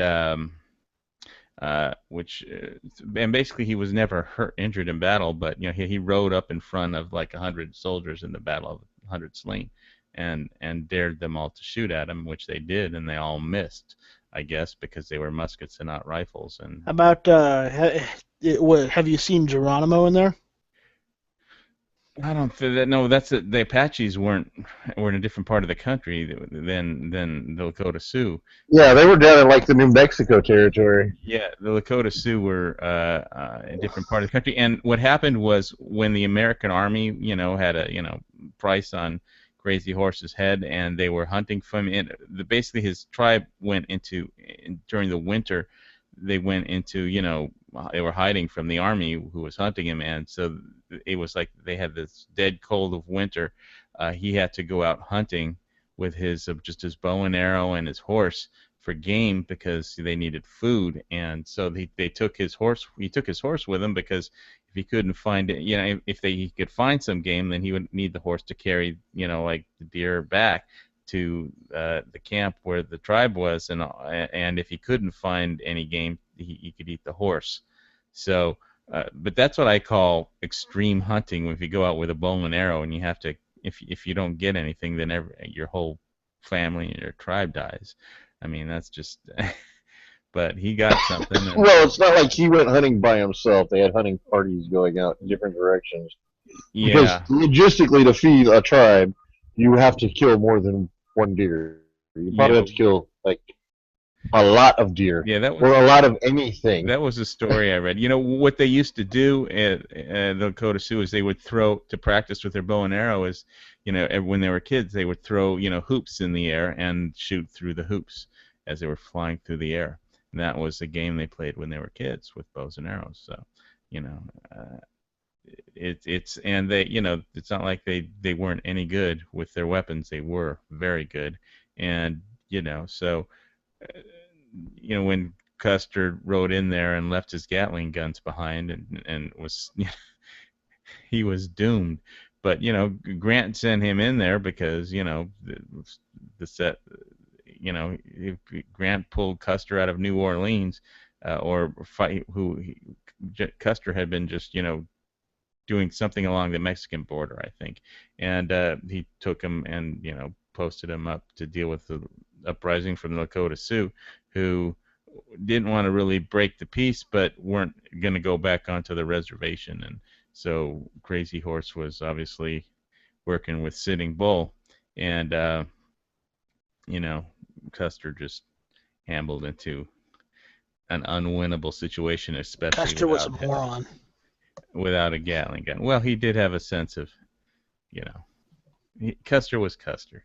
Speaker 1: and basically he was never injured in battle, but he rode up in front of like 100 soldiers in the Battle of 100 Slain, and dared them all to shoot at him, which they did, and they all missed, I guess, because they were muskets and not rifles. And
Speaker 2: How about have you seen Geronimo in there?
Speaker 1: I don't think that. No, the Apaches weren't in a different part of the country than the Lakota Sioux.
Speaker 4: Yeah, they were down in like the New Mexico territory.
Speaker 1: Yeah, the Lakota Sioux were a different part of the country. And what happened was when the American Army, had a price on Crazy Horse's head, and they were hunting for him. And basically, his tribe went into during the winter. They went into they were hiding from the army who was hunting him, and so it was like they had this dead cold of winter. He had to go out hunting with just his bow and arrow and his horse for game because they needed food, and so they took his horse. He took his horse with him because if he couldn't find it, if he could find some game, then he would need the horse to carry, like the deer back to the camp where the tribe was, and if he couldn't find any game, he could eat the horse. So, but that's what I call extreme hunting. If you go out with a bow and arrow and you have to, if you don't get anything, then your whole family and your tribe dies. I mean, that's just. But he got something.
Speaker 4: Well, it's not like he went hunting by himself. They had hunting parties going out in different directions.
Speaker 1: Yeah.
Speaker 4: Because logistically, to feed a tribe, you have to kill more than one deer. You probably have to kill like a lot of deer,
Speaker 1: Yeah,
Speaker 4: or a lot of anything.
Speaker 1: That was a story I read. What they used to do at the Lakota Sioux is they would throw, to practice with their bow and arrow, is, when they were kids, they would throw, hoops in the air and shoot through the hoops as they were flying through the air. And that was the game they played when they were kids with bows and arrows. So, and they, it's not like they weren't any good with their weapons. They were very good. And you know. So, when Custer rode in there and left his Gatling guns behind and was he was doomed. But Grant sent him in there because the set. If Grant pulled Custer out of New Orleans, or fight Custer had been just doing something along the Mexican border, I think, and he took him and posted him up to deal with the uprising from the Lakota Sioux, who didn't want to really break the peace, but weren't going to go back onto the reservation. And so Crazy Horse was obviously working with Sitting Bull, and Custer just ambled into an unwinnable situation, especially
Speaker 2: Custer was a moron.
Speaker 1: Without a Gatling gun. Well, he did have a sense of, Custer was Custer,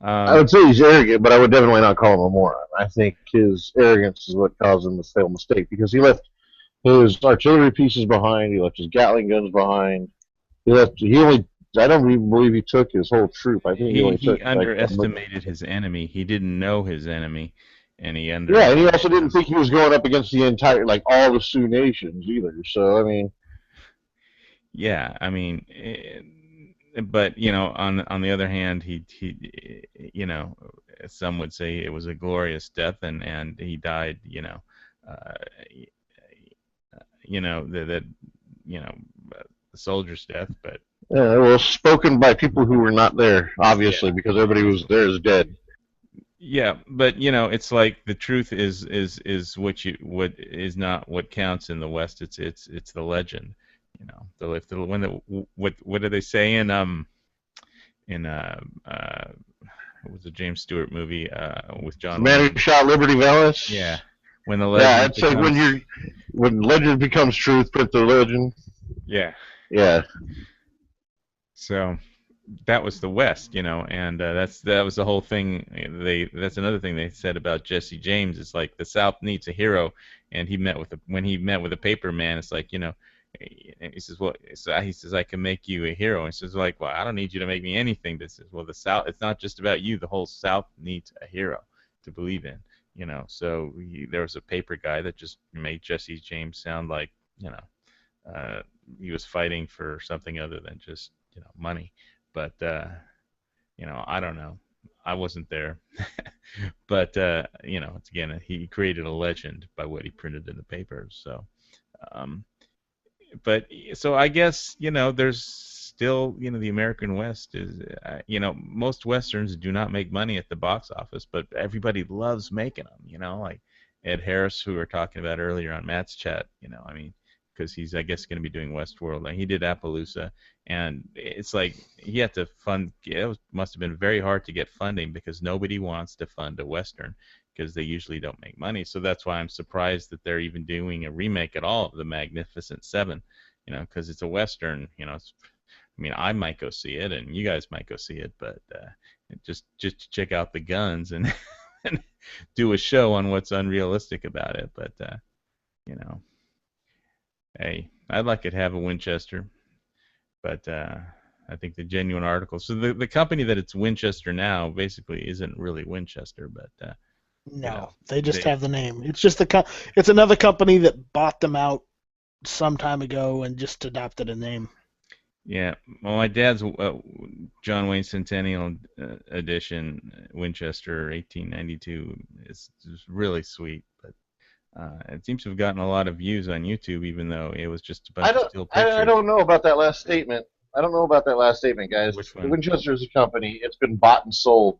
Speaker 4: I would say he's arrogant, but I would definitely not call him a moron. I think his arrogance is what caused him to fail mistake, because he left his artillery pieces behind, he left his Gatling guns behind, I don't even believe he took his whole troop. I think
Speaker 1: he underestimated his enemy. He didn't know his enemy, and he
Speaker 4: and he also didn't think he was going up against the entire, all the Sioux nations either. So I mean,
Speaker 1: yeah, I mean, but on the other hand, he some would say it was a glorious death, and he died, the soldier's death, but.
Speaker 4: Yeah, well, spoken by people who were not there, obviously, because everybody who was there is dead.
Speaker 1: Yeah, but it's like the truth is what is not what counts in the West. It's the legend. What do they say in what was the James Stewart movie with John?
Speaker 4: The Man Who Shot Liberty Valance.
Speaker 1: Yeah, when the legend.
Speaker 4: Yeah, I'd say when legend becomes truth, put the legend.
Speaker 1: Yeah.
Speaker 4: Yeah.
Speaker 1: So that was the West, and that was the whole thing. That's another thing they said about Jesse James. It's like the South needs a hero, and when he met with a paper man, it's like he says, well, he says, I can make you a hero. And he says, like, well, I don't need you to make me anything. This is, well, the South. It's not just about you. The whole South needs a hero to believe in. So there was a paper guy that just made Jesse James sound like he was fighting for something other than just money. But I don't know. I wasn't there. But it's again, he created a legend by what he printed in the papers. So but so I guess there's still the American West is most westerns do not make money at the box office, but everybody loves making them. Like Ed Harris, who we were talking about earlier on Matt's chat. I mean, because he's, I guess, going to be doing Westworld. Like, he did Appaloosa, and it's like he had to fund. It must have been very hard to get funding, because nobody wants to fund a Western, because they usually don't make money. So that's why I'm surprised that they're even doing a remake at all of The Magnificent Seven, because it's a Western. I mean, I might go see it, and you guys might go see it, but just to check out the guns and, and do a show on what's unrealistic about it. But hey, I'd like it to have a Winchester, but I think the Genuine Article. So the company that it's Winchester now basically isn't really Winchester, but
Speaker 2: no, they just have the name. It's just it's another company that bought them out some time ago and just adopted a name.
Speaker 1: Yeah, well, my dad's John Wayne Centennial Edition Winchester 1892 is really sweet, but it seems to have gotten a lot of views on YouTube, even though it was just a bunch of still pictures.
Speaker 4: I don't know about that last statement. I don't know about that last statement, guys.
Speaker 1: Which one?
Speaker 4: Winchester is a company. It's been bought and sold.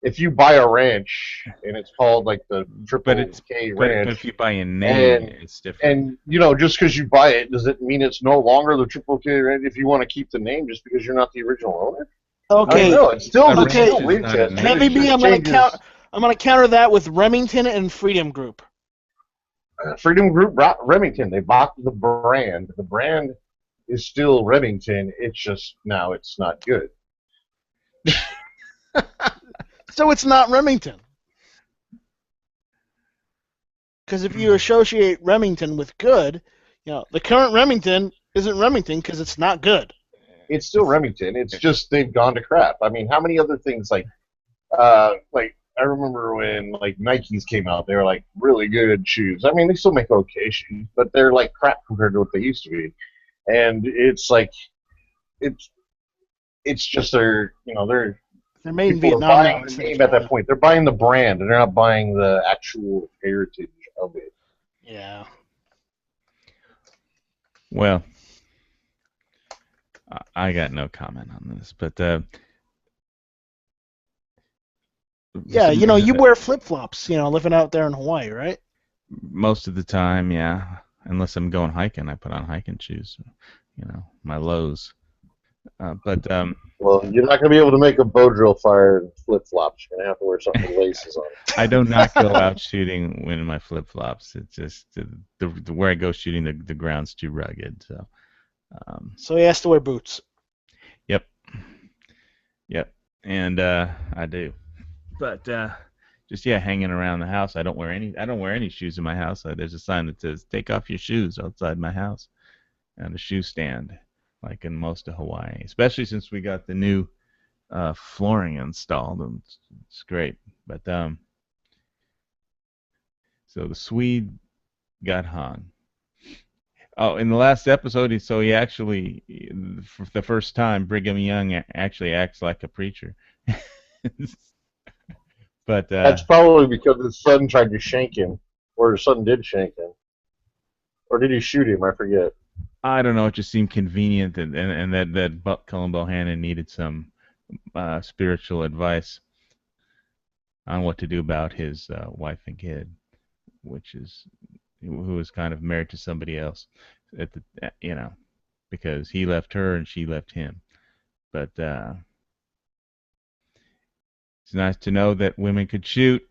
Speaker 4: If you buy a ranch and it's called like the Triple K Ranch,
Speaker 1: but if you buy a name, it's different.
Speaker 4: And just because you buy it, does it mean it's no longer the Triple K Ranch? If you want to keep the name, just because you're not the original owner?
Speaker 2: Okay.
Speaker 4: No, it's still
Speaker 2: Okay.
Speaker 4: Winchester.
Speaker 2: Heavy B, I'm gonna counter that with Remington and Freedom Group.
Speaker 4: Freedom Group brought Remington. They bought the brand. The brand is still Remington. It's just now it's not good.
Speaker 2: So it's not Remington. Because if you associate Remington with good, the current Remington isn't Remington because it's not good.
Speaker 4: It's still Remington. It's just they've gone to crap. I mean, how many other things like Like I remember when like Nikes came out, they were like really good shoes. I mean, they still make okay shoes, but they're like crap compared to what they used to be. And it's like it's it's just their they're
Speaker 2: They're made in
Speaker 4: people are
Speaker 2: Vietnam now
Speaker 4: buying the
Speaker 2: instead of
Speaker 4: name at that
Speaker 2: China.
Speaker 4: point. They're buying the brand, and they're not buying the actual heritage of it.
Speaker 2: Yeah.
Speaker 1: Well, I got no comment on this, but
Speaker 2: Yeah, you wear flip-flops, living out there in Hawaii, right?
Speaker 1: most of the time, yeah. Unless I'm going hiking, I put on hiking shoes. My lows. But
Speaker 4: Well, you're not going to be able to make a bow drill fire in flip flops. You're going to have to wear something with laces on it.
Speaker 1: I do not go out shooting in my flip flops. It's just the where I go shooting, the ground's too rugged. So.
Speaker 2: So he has to wear boots.
Speaker 1: Yep. And I do. But just hanging around the house. I don't wear any shoes in my house. There's a sign that says "Take off your shoes outside my house," and a shoe stand, like in most of Hawaii. Especially since we got the new flooring installed, and it's great. But so the Swede got hung. Oh, in the last episode, he actually, for the first time, Brigham Young actually acts like a preacher. But
Speaker 4: That's probably because his son tried to shank him, or his son did shank him, or did he shoot him? I forget.
Speaker 1: I don't know. It just seemed convenient, and that Buck Cullen Bohannon needed some spiritual advice on what to do about his wife and kid, who was kind of married to somebody else, because he left her and she left him. But it's nice to know that women could shoot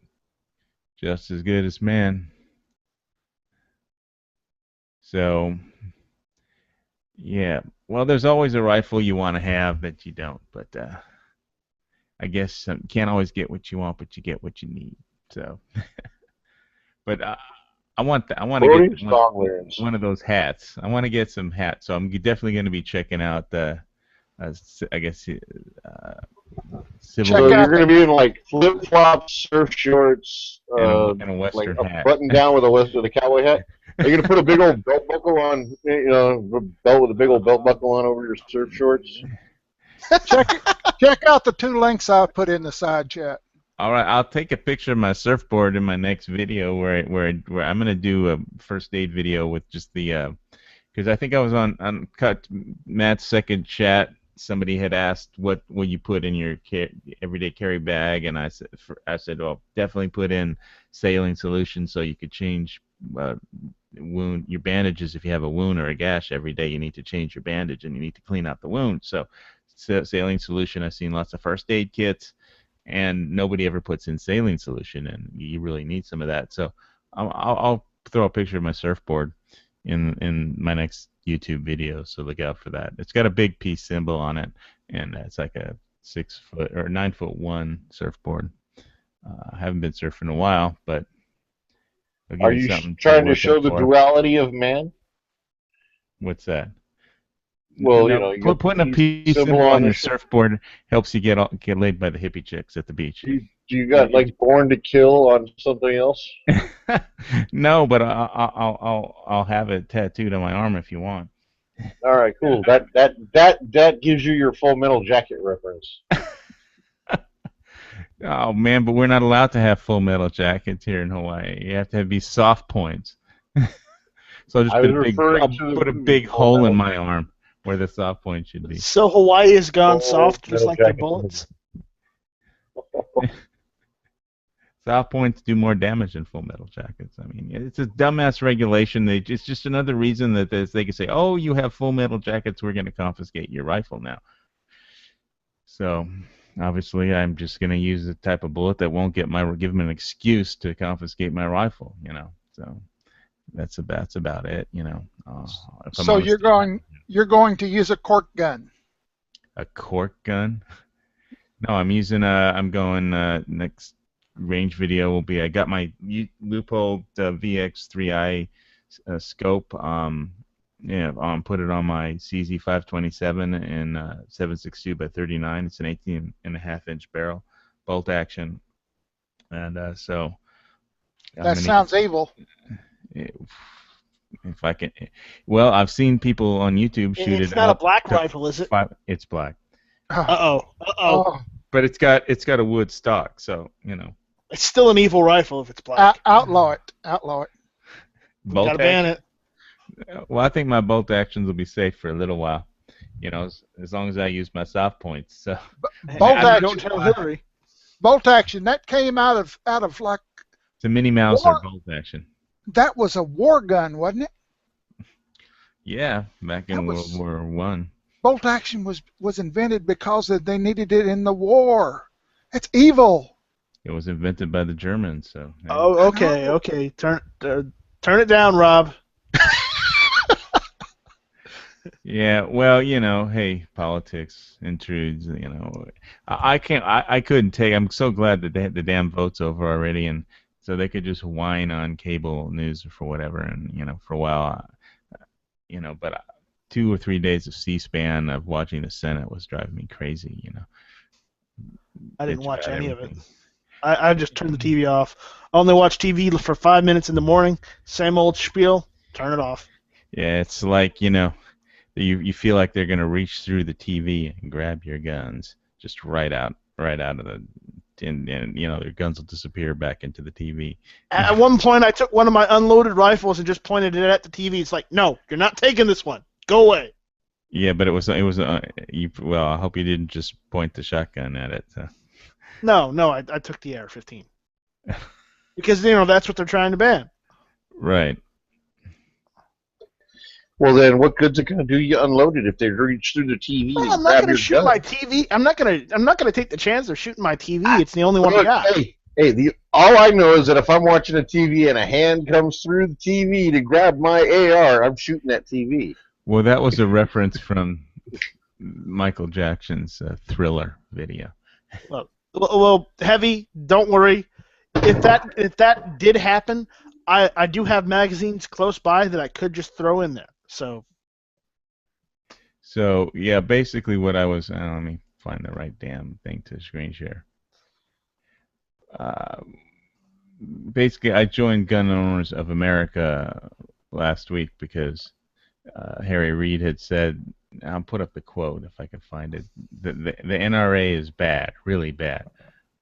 Speaker 1: just as good as men. So, yeah. Well, there's always a rifle you want to have that you don't, but I guess you can't always get what you want, but you get what you need. So, but I want to get one of those hats. I want to get some hats, so I'm definitely going to be checking out I guess civil.
Speaker 4: So you're going to be in like flip flops, surf shorts,
Speaker 1: and a western
Speaker 4: like
Speaker 1: hat,
Speaker 4: a button down with a cowboy hat. Are you going to put a big old belt buckle on? Belt with a big old belt buckle on over your surf shorts.
Speaker 5: Check out the 2 links I put in the side chat.
Speaker 1: All right, I'll take a picture of my surfboard in my next video where I'm going to do a first aid video with just the because I think I was on Matt's second chat. Somebody had asked what will you put in your everyday carry bag, and I said, well, definitely put in saline solution so you could change your bandages. If you have a wound or a gash every day, you need to change your bandage and you need to clean out the wound. So saline solution. I've seen lots of first aid kits, and nobody ever puts in saline solution, and you really need some of that. So I'll throw a picture of my surfboard in my next YouTube video, so look out for that. It's got a big peace symbol on it, and it's like a 6-foot or 9'1" surfboard. I haven't been surfing in a while, but
Speaker 4: are you trying to show the duality of man?
Speaker 1: What's that?
Speaker 4: Well,
Speaker 1: putting a peace symbol on your surfboard helps you get laid by the hippie chicks at the beach.
Speaker 4: Do you got like Born to Kill on something else?
Speaker 1: No, but I'll have it tattooed on my arm if you want.
Speaker 4: All right, cool. That gives you your Full Metal Jacket reference.
Speaker 1: Oh man, but we're not allowed to have Full Metal Jackets here in Hawaii. You have to be soft points. So I'll put a big hole in my arm where the soft point should be.
Speaker 2: So Hawaii has gone soft, just like their bullets.
Speaker 1: Soft points do more damage than Full Metal Jackets. I mean, it's a dumbass regulation. It's just another reason that they can say, "Oh, you have Full Metal Jackets, we're going to confiscate your rifle now." So, obviously, I'm just going to use the type of bullet that won't give them an excuse to confiscate my rifle. So that's about it.
Speaker 5: So you're going to use a cork gun.
Speaker 1: A cork gun? No, I'm going next range video will be I got my Leupold VX3i scope. Put it on my CZ527 and 7.62 by 39. It's an 18.5-inch barrel, bolt action, and so I'm
Speaker 5: That
Speaker 1: gonna
Speaker 5: sounds evil.
Speaker 1: if I can. Well, I've seen people on YouTube shoot
Speaker 2: It's
Speaker 1: it
Speaker 2: not a
Speaker 1: up
Speaker 2: black
Speaker 1: to
Speaker 2: rifle, is it?
Speaker 1: It's black,
Speaker 5: Oh,
Speaker 2: Uh-oh. Uh-oh.
Speaker 5: oh.
Speaker 1: but it's got a wood stock, so you know.
Speaker 2: It's still an evil rifle if it's black.
Speaker 5: Outlaw it. Outlaw it.
Speaker 2: We
Speaker 1: Bolt
Speaker 2: gotta ban
Speaker 1: action.
Speaker 2: it.
Speaker 1: Well, I think my bolt actions will be safe for a little while. You know, as long as I use my soft points. So
Speaker 5: Bolt
Speaker 2: And
Speaker 5: action.
Speaker 2: don't tell Hillary.
Speaker 5: Bolt action. That came out of like
Speaker 1: it's a Mini Mauser bolt action.
Speaker 5: that was a war gun, wasn't it?
Speaker 1: Yeah, back in
Speaker 5: That
Speaker 1: World
Speaker 5: was-
Speaker 1: War One.
Speaker 5: Bolt action was invented because they needed it in the war. It's evil.
Speaker 1: It was invented by the Germans. So yeah.
Speaker 2: Oh, okay. Turn it down, Rob.
Speaker 1: Yeah, well, you know, hey, politics intrudes. You know, I can't. I couldn't take. I'm so glad that the damn vote's over already, and so they could just whine on cable news for whatever, and you know, for a while, you know, but 2 or 3 days of C-SPAN of watching the Senate was driving me crazy. You know,
Speaker 2: I didn't
Speaker 1: Bitch
Speaker 2: watch
Speaker 1: about
Speaker 2: any of it.
Speaker 1: everything.
Speaker 2: I just turned the TV off. I only watch TV for 5 minutes in the morning. Same old spiel. Turn it off.
Speaker 1: Yeah, it's like, you know, you feel like they're gonna reach through the TV and grab your guns, just right out of the, and you know their guns will disappear back into the TV.
Speaker 2: At one point, I took one of my unloaded rifles and just pointed it at the TV. It's like, no, you're not taking this one. Go away.
Speaker 1: Yeah, but it was you. Well, I hope you didn't just point the shotgun at it.
Speaker 2: No, I took the AR-15 because that's what they're trying to ban.
Speaker 1: Right.
Speaker 4: Well, then what good's it going to do you unload it if they reach through the TV
Speaker 2: Well,
Speaker 4: and
Speaker 2: I'm not
Speaker 4: grab
Speaker 2: gonna
Speaker 4: your
Speaker 2: shoot
Speaker 4: gun?
Speaker 2: my TV. I'm not gonna take the chance of shooting my TV. It's the only one I
Speaker 4: Look,
Speaker 2: got.
Speaker 4: all I know is that if I'm watching a TV and a hand comes through the TV to grab my AR, I'm shooting that TV.
Speaker 1: Well, that was a reference from Michael Jackson's Thriller video.
Speaker 2: Well, Heavy, don't worry. If that did happen, I do have magazines close by that I could just throw in there.
Speaker 1: So yeah, basically what I was. Let me find the right damn thing to screen share. Basically, I joined Gun Owners of America last week because Harry Reid had said. I'll put up the quote if I can find it. The NRA is bad, really bad,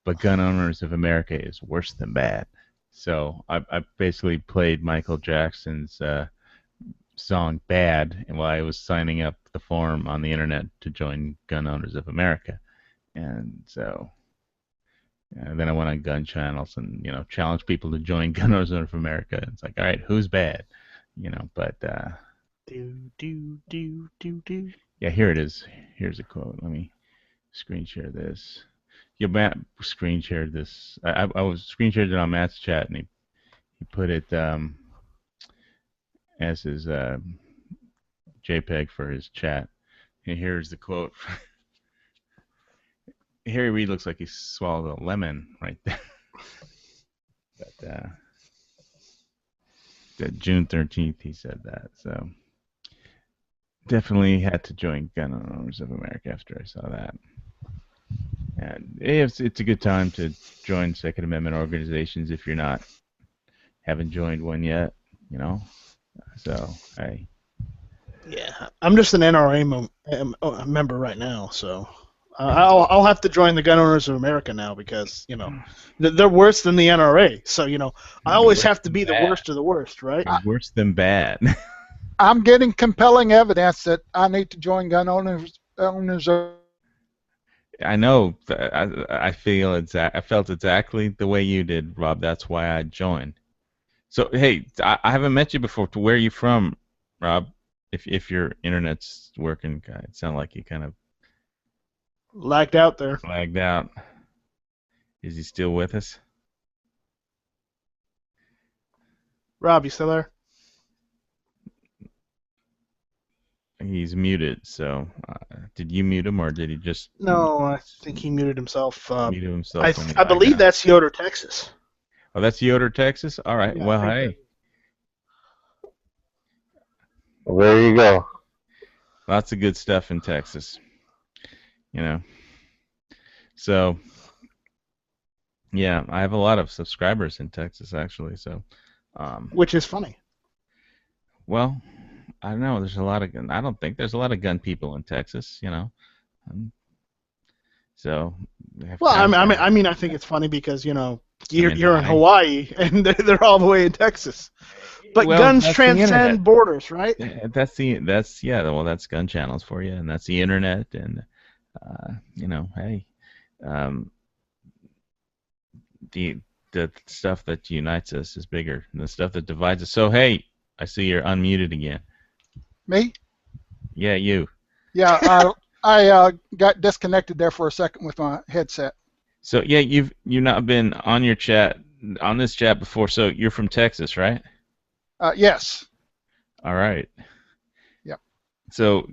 Speaker 1: but Gun Owners of America is worse than bad. So I basically played Michael Jackson's song "Bad" and while I was signing up the form on the internet to join Gun Owners of America, and so then I went on gun channels and challenged people to join Gun Owners of America. It's like, all right, who's bad? But yeah, here it is. Here's a quote. Let me screen share this. Yeah, Matt screen shared this. I was screen shared it on Matt's chat, and he put it as his JPEG for his chat. And here's the quote. Harry Reid looks like he swallowed a lemon right there. But June 13th, he said that. So definitely had to join Gun Owners of America after I saw that. And it's a good time to join Second Amendment organizations if you're haven't joined one yet, So, hey.
Speaker 2: Yeah, I'm just an NRA member right now, so I'll have to join the Gun Owners of America now because they're worse than the NRA. So I always have to be the worst of the worst, right?
Speaker 1: Worse than bad.
Speaker 5: I'm getting compelling evidence that I need to join Gun Owners of
Speaker 1: I know. I felt exactly the way you did, Rob. That's why I joined. So, hey, I haven't met you before. Where are you from, Rob? If your internet's working, it sounded like you kind of
Speaker 2: lagged out there.
Speaker 1: Lagged out. Is he still with us?
Speaker 2: Rob, you still there?
Speaker 1: He's muted. So, did you mute him or did he just?
Speaker 2: No, I think he muted himself.
Speaker 1: Muted himself.
Speaker 2: I believe that's Yoder, Texas.
Speaker 1: Oh, that's Yoder, Texas. All right.
Speaker 2: Yeah,
Speaker 1: well, hey.
Speaker 4: Well, there you go.
Speaker 1: Lots of good stuff in Texas. So, Yeah, I have a lot of subscribers in Texas actually. So, um,
Speaker 2: which is funny.
Speaker 1: well, I don't know. There's a lot of gun. I don't think there's a lot of gun people in Texas. Um, so we have
Speaker 2: Well,
Speaker 1: kind of
Speaker 2: I think it's funny because
Speaker 1: I'm
Speaker 2: you're
Speaker 1: in
Speaker 2: you're in
Speaker 1: Hawaii.
Speaker 2: Hawaii and they're all the way in Texas. But
Speaker 1: Well,
Speaker 2: guns
Speaker 1: that's the internet.
Speaker 2: transcend borders, right?
Speaker 1: That's yeah. Well, that's gun channels for you, and that's the internet, and hey, um, the the stuff that unites us is bigger than the stuff that divides us. So hey, I see you're unmuted again.
Speaker 5: Me?
Speaker 1: Yeah, you.
Speaker 5: Yeah, I got disconnected there for a second with my headset.
Speaker 1: So yeah, you've not been on your chat on this chat before. So you're from Texas, right?
Speaker 5: Yes.
Speaker 1: All right.
Speaker 5: Yep.
Speaker 1: So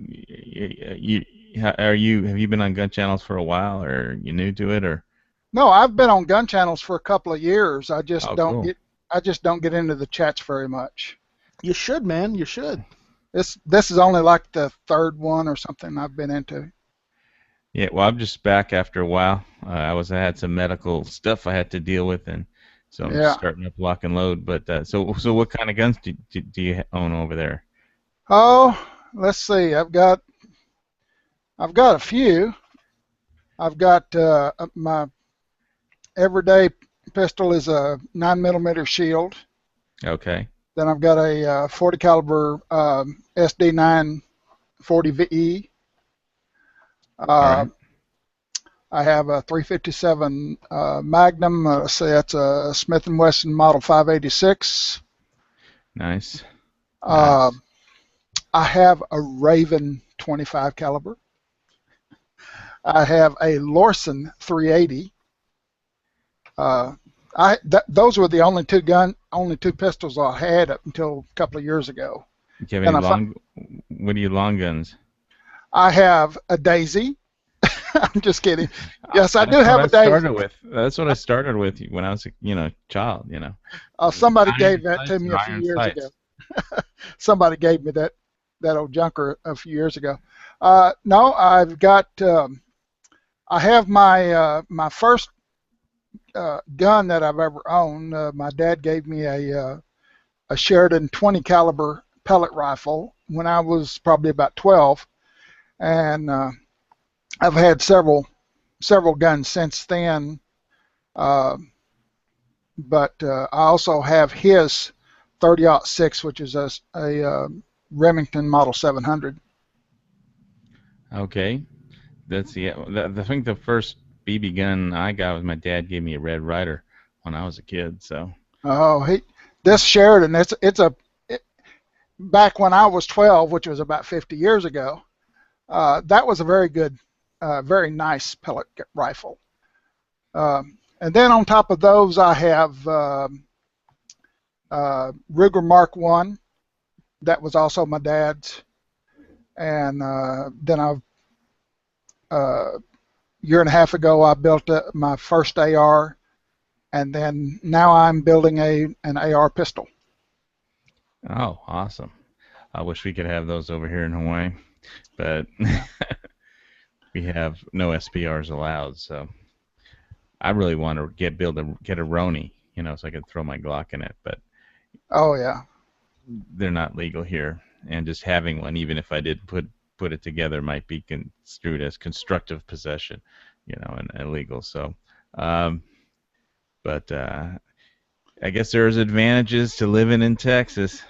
Speaker 1: have you been on gun channels for a while, or you new to it, or?
Speaker 5: No, I've been on gun channels for a couple of years.
Speaker 1: Oh, cool.
Speaker 5: I just don't get into the chats very much.
Speaker 2: You should, man. You should.
Speaker 5: This is only like the third one or something I've been into.
Speaker 1: Yeah, well, I'm just back after a while. I had some medical stuff I had to deal with, and so I'm just
Speaker 5: Yeah.
Speaker 1: starting up lock and load. But so what kind of guns do you own over there?
Speaker 5: Oh, let's see. I've got a few. I've got my everyday pistol is a 9mm Shield.
Speaker 1: Okay.
Speaker 5: Then I've got a 40 caliber SD 940 VE.
Speaker 1: All
Speaker 5: Uh,
Speaker 1: right.
Speaker 5: I have a 357 Magnum. Let's see, that's a Smith & Wesson Model 586.
Speaker 1: Nice.
Speaker 5: Uh,
Speaker 1: Nice.
Speaker 5: I have a Raven 25 caliber. I have a Lorson 380. Those were the only two pistols I had up until a couple of years ago.
Speaker 1: Do you have
Speaker 5: Then
Speaker 1: any what are you long guns?
Speaker 5: I have a Daisy. I'm just kidding. Yes, I do
Speaker 1: That's what
Speaker 5: have
Speaker 1: I
Speaker 5: a Daisy.
Speaker 1: started with. That's what I started with when I was a child.
Speaker 5: Somebody
Speaker 1: Iron
Speaker 5: gave that to
Speaker 1: sights
Speaker 5: me
Speaker 1: and
Speaker 5: a few
Speaker 1: iron
Speaker 5: years ago.
Speaker 1: sights.
Speaker 5: Somebody gave me that old junker a few years ago. No, I've got. I have my first gun that I've ever owned. My dad gave me a Sheridan 20 caliber pellet rifle when I was probably about 12, and I've had several guns since then. Uh, but I also have his 30-06, which is a Remington Model 700.
Speaker 1: Okay. I think the first BB gun I got was my dad gave me a Red Ryder when I was a kid. So
Speaker 5: Oh, this Sheridan, back when I was 12, which was about 50 years ago. That was a very good, very nice pellet rifle. And then on top of those, I have Ruger Mark I. That was also my dad's. And then year and a half ago, I built my first AR, and then now I'm building an AR pistol.
Speaker 1: oh, awesome. I wish we could have those over here in Hawaii, but we have no SPRs allowed. So I really want to get a Roni, so I could throw my Glock in it, but
Speaker 5: Oh yeah.
Speaker 1: they're not legal here. And just having one, even if I did put it together, might be construed as constructive possession, and illegal. So, um, but I guess there's advantages to living in Texas.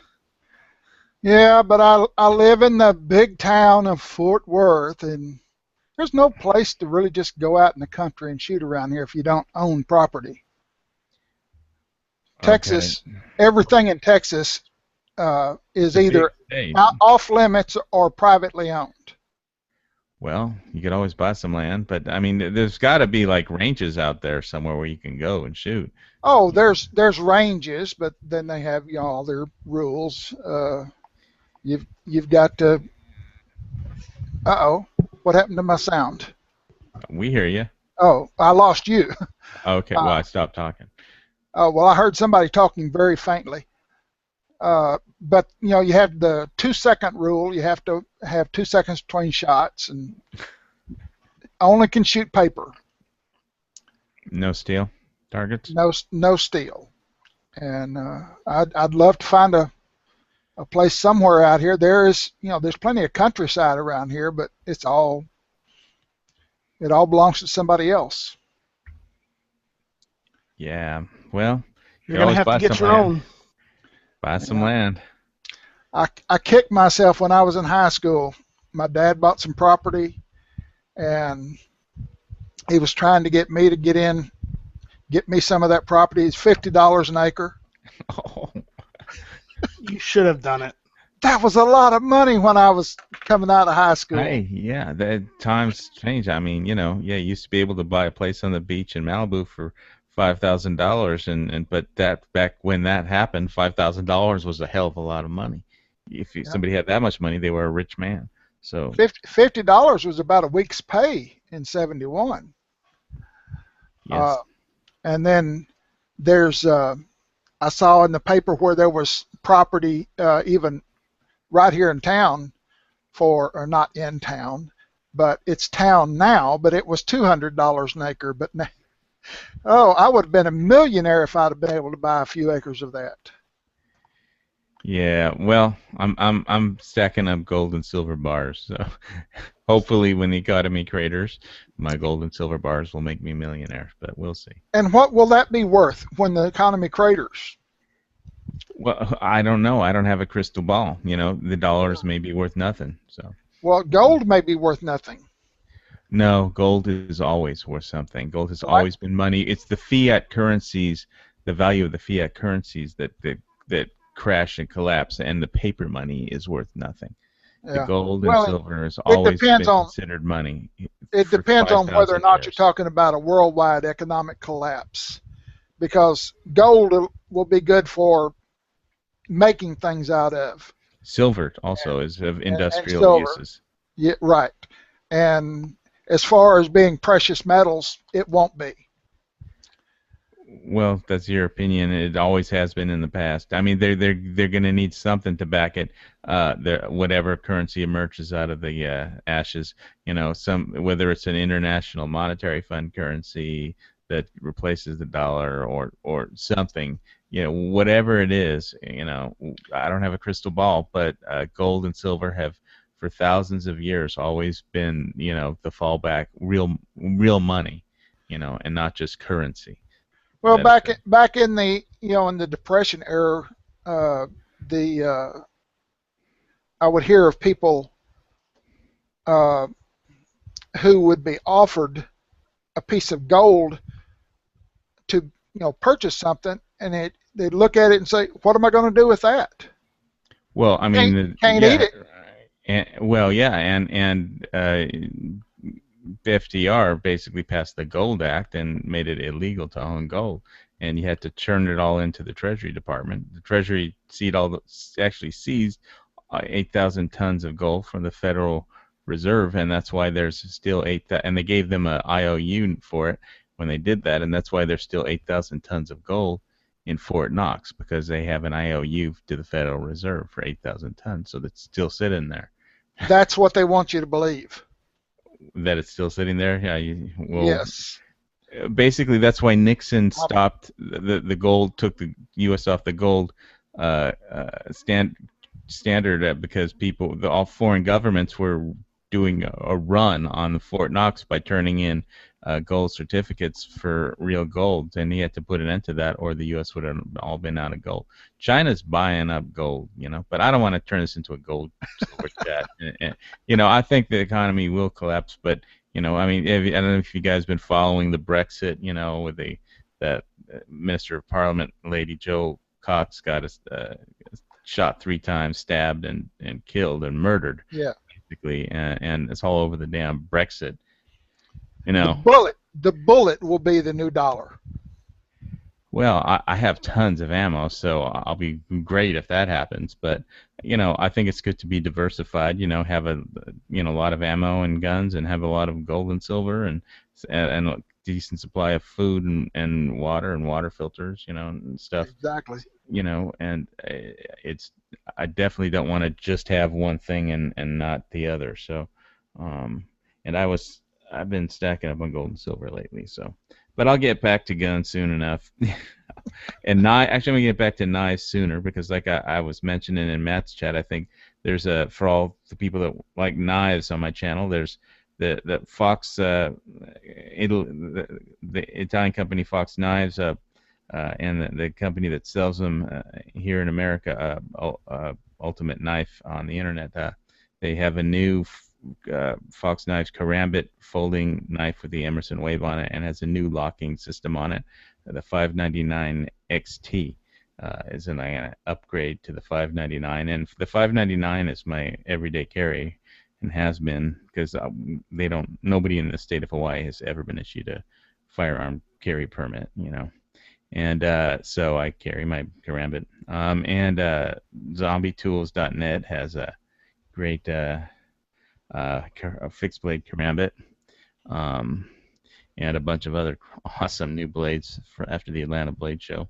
Speaker 5: Yeah, but I live in the big town of Fort Worth, and there's no place to really just go out in the country and shoot around here if you don't own property.
Speaker 1: Okay.
Speaker 5: Texas, everything in Texas is
Speaker 1: It's a big
Speaker 5: either
Speaker 1: state.
Speaker 5: off limits or privately owned.
Speaker 1: Well, you could always buy some land, but I mean, there's got to be like ranges out there somewhere where you can go and shoot.
Speaker 5: Oh, there's ranges, but then they have all their rules. You've got to. Uh-oh, what happened to my sound?
Speaker 1: We hear you.
Speaker 5: Oh, I lost you.
Speaker 1: Okay, well, I stopped talking.
Speaker 5: Oh, well, I heard somebody talking very faintly. But you have the 2-second rule. You have to have 2 seconds between shots, and only can shoot paper.
Speaker 1: No steel. targets.
Speaker 5: no steel. And I'd love to find a place somewhere out here. There's plenty of countryside around here, but it all belongs to somebody else.
Speaker 1: Yeah. Well, you
Speaker 2: You're
Speaker 1: can
Speaker 2: gonna
Speaker 1: always
Speaker 2: have to
Speaker 1: buy
Speaker 2: get
Speaker 1: some
Speaker 2: your
Speaker 1: land.
Speaker 2: own.
Speaker 1: Buy some
Speaker 5: Yeah.
Speaker 1: land.
Speaker 5: I kicked myself when I was in high school. My dad bought some property, and he was trying to get me to get me some of that property. It's $50 an acre.
Speaker 1: Oh,
Speaker 2: You should have done it.
Speaker 5: That was a lot of money when I was coming out of high school.
Speaker 1: hey, yeah, the times change. I mean, yeah, you used to be able to buy a place on the beach in Malibu for $5,000, and but that back when that happened, $5,000 was a hell of a lot of money. If
Speaker 5: Yeah.
Speaker 1: somebody had that much money, they were a rich man. So
Speaker 5: $50 was about a week's pay in '71.
Speaker 1: yes,
Speaker 5: And then there's I saw in the paper where there was property even right here in town or not in town, but it's town now, but it was $200 an acre. But I would have been a millionaire if I'd have been able to buy a few acres of that.
Speaker 1: yeah. Well, I'm stacking up gold and silver bars. So hopefully, when the economy craters, my gold and silver bars will make me a millionaire. But we'll see.
Speaker 5: And what will that be worth when the economy craters?
Speaker 1: Well, I don't know. I don't have a crystal ball. The dollars may be worth nothing. So
Speaker 5: Well, gold may be worth nothing.
Speaker 1: no, gold is always worth something. Gold has
Speaker 5: Well, I-
Speaker 1: always been money. It's the fiat currencies, the value of the fiat currencies that crash and collapse, and the paper money is worth nothing. The
Speaker 5: Yeah.
Speaker 1: gold and
Speaker 5: Well,
Speaker 1: silver has always been
Speaker 5: depends on-
Speaker 1: considered money.
Speaker 5: It
Speaker 1: for
Speaker 5: depends on whether or
Speaker 1: 5,000
Speaker 5: not you're
Speaker 1: years.
Speaker 5: talking about a worldwide economic collapse, because gold will be good for making things out of.
Speaker 1: Silver also is of industrial
Speaker 5: silver.
Speaker 1: uses.
Speaker 5: Yeah, right. And as far as being precious metals, it won't be.
Speaker 1: Well, that's your opinion. It always has been in the past. I mean, they're going to need something to back it. Whatever currency emerges out of the ashes, whether it's an international monetary fund currency that replaces the dollar or something, whatever it is, I don't have a crystal ball, but gold and silver have for thousands of years always been, the fallback, real money, and not just currency.
Speaker 5: Well,
Speaker 1: That is
Speaker 5: back in the in the Depression era, the I would hear of people uh, who would be offered a piece of gold to purchase something, and they'd look at it and say, "What am I going to do with that?"
Speaker 1: Well, I mean,
Speaker 5: Can't eat it.
Speaker 1: And FDR basically passed the Gold Act and made it illegal to own gold, and you had to churn it all into the Treasury Department. The Treasury actually seized 8,000 tons of gold from the Federal Reserve, and that's why there's still and they gave them a IOU for it when they did that, and that's why there's still 8,000 tons of gold in Fort Knox, because they have an IOU to the Federal Reserve for 8,000 tons, so that's still sitting there.
Speaker 5: That's what they want you to believe.
Speaker 1: That it's still sitting there? Yeah. Well,
Speaker 5: Yes.
Speaker 1: basically, that's why Nixon stopped the gold, took the U.S. off the gold standard because all foreign governments were doing a run on Fort Knox by turning in gold certificates for real gold, and he had to put an end to that, or the U.S. would have all been out of gold. China's buying up gold, but I don't want to turn this into a gold silver chat. I think the economy will collapse, but I mean, I don't know if you guys been following the Brexit, with that Minister of Parliament lady Jo Cox got shot 3 times, stabbed and killed and murdered.
Speaker 5: Yeah.
Speaker 1: Basically, and it's all over the damn Brexit.
Speaker 5: The bullet will be the new dollar.
Speaker 1: Well, I have tons of ammo, so I'll be great if that happens. But I think it's good to be diversified. Have a lot of ammo and guns, and have a lot of gold and silver, and a decent supply of food and water filters, and stuff.
Speaker 5: Exactly.
Speaker 1: And I definitely don't want to just have one thing and not the other. So, and I've been stacking up on gold and silver lately. So, but I'll get back to guns soon enough. And actually, I'm gonna get back to knives sooner because, like I was mentioning in Matt's chat, I think there's for all the people that like knives on my channel, there's the Fox, the Italian company Fox Knives, and the company that sells them here in America, Ultimate Knife on the internet. They have a new Fox Knives Karambit folding knife with the Emerson Wave on it, and has a new locking system on it. The 599 XT is an upgrade to the 599, and the 599 is my everyday carry, and has been, because nobody in the state of Hawaii has ever been issued a firearm carry permit, and so I carry my Karambit. And ZombieTools.net has a great fixed blade Karambit. And a bunch of other awesome new blades after the Atlanta Blade Show.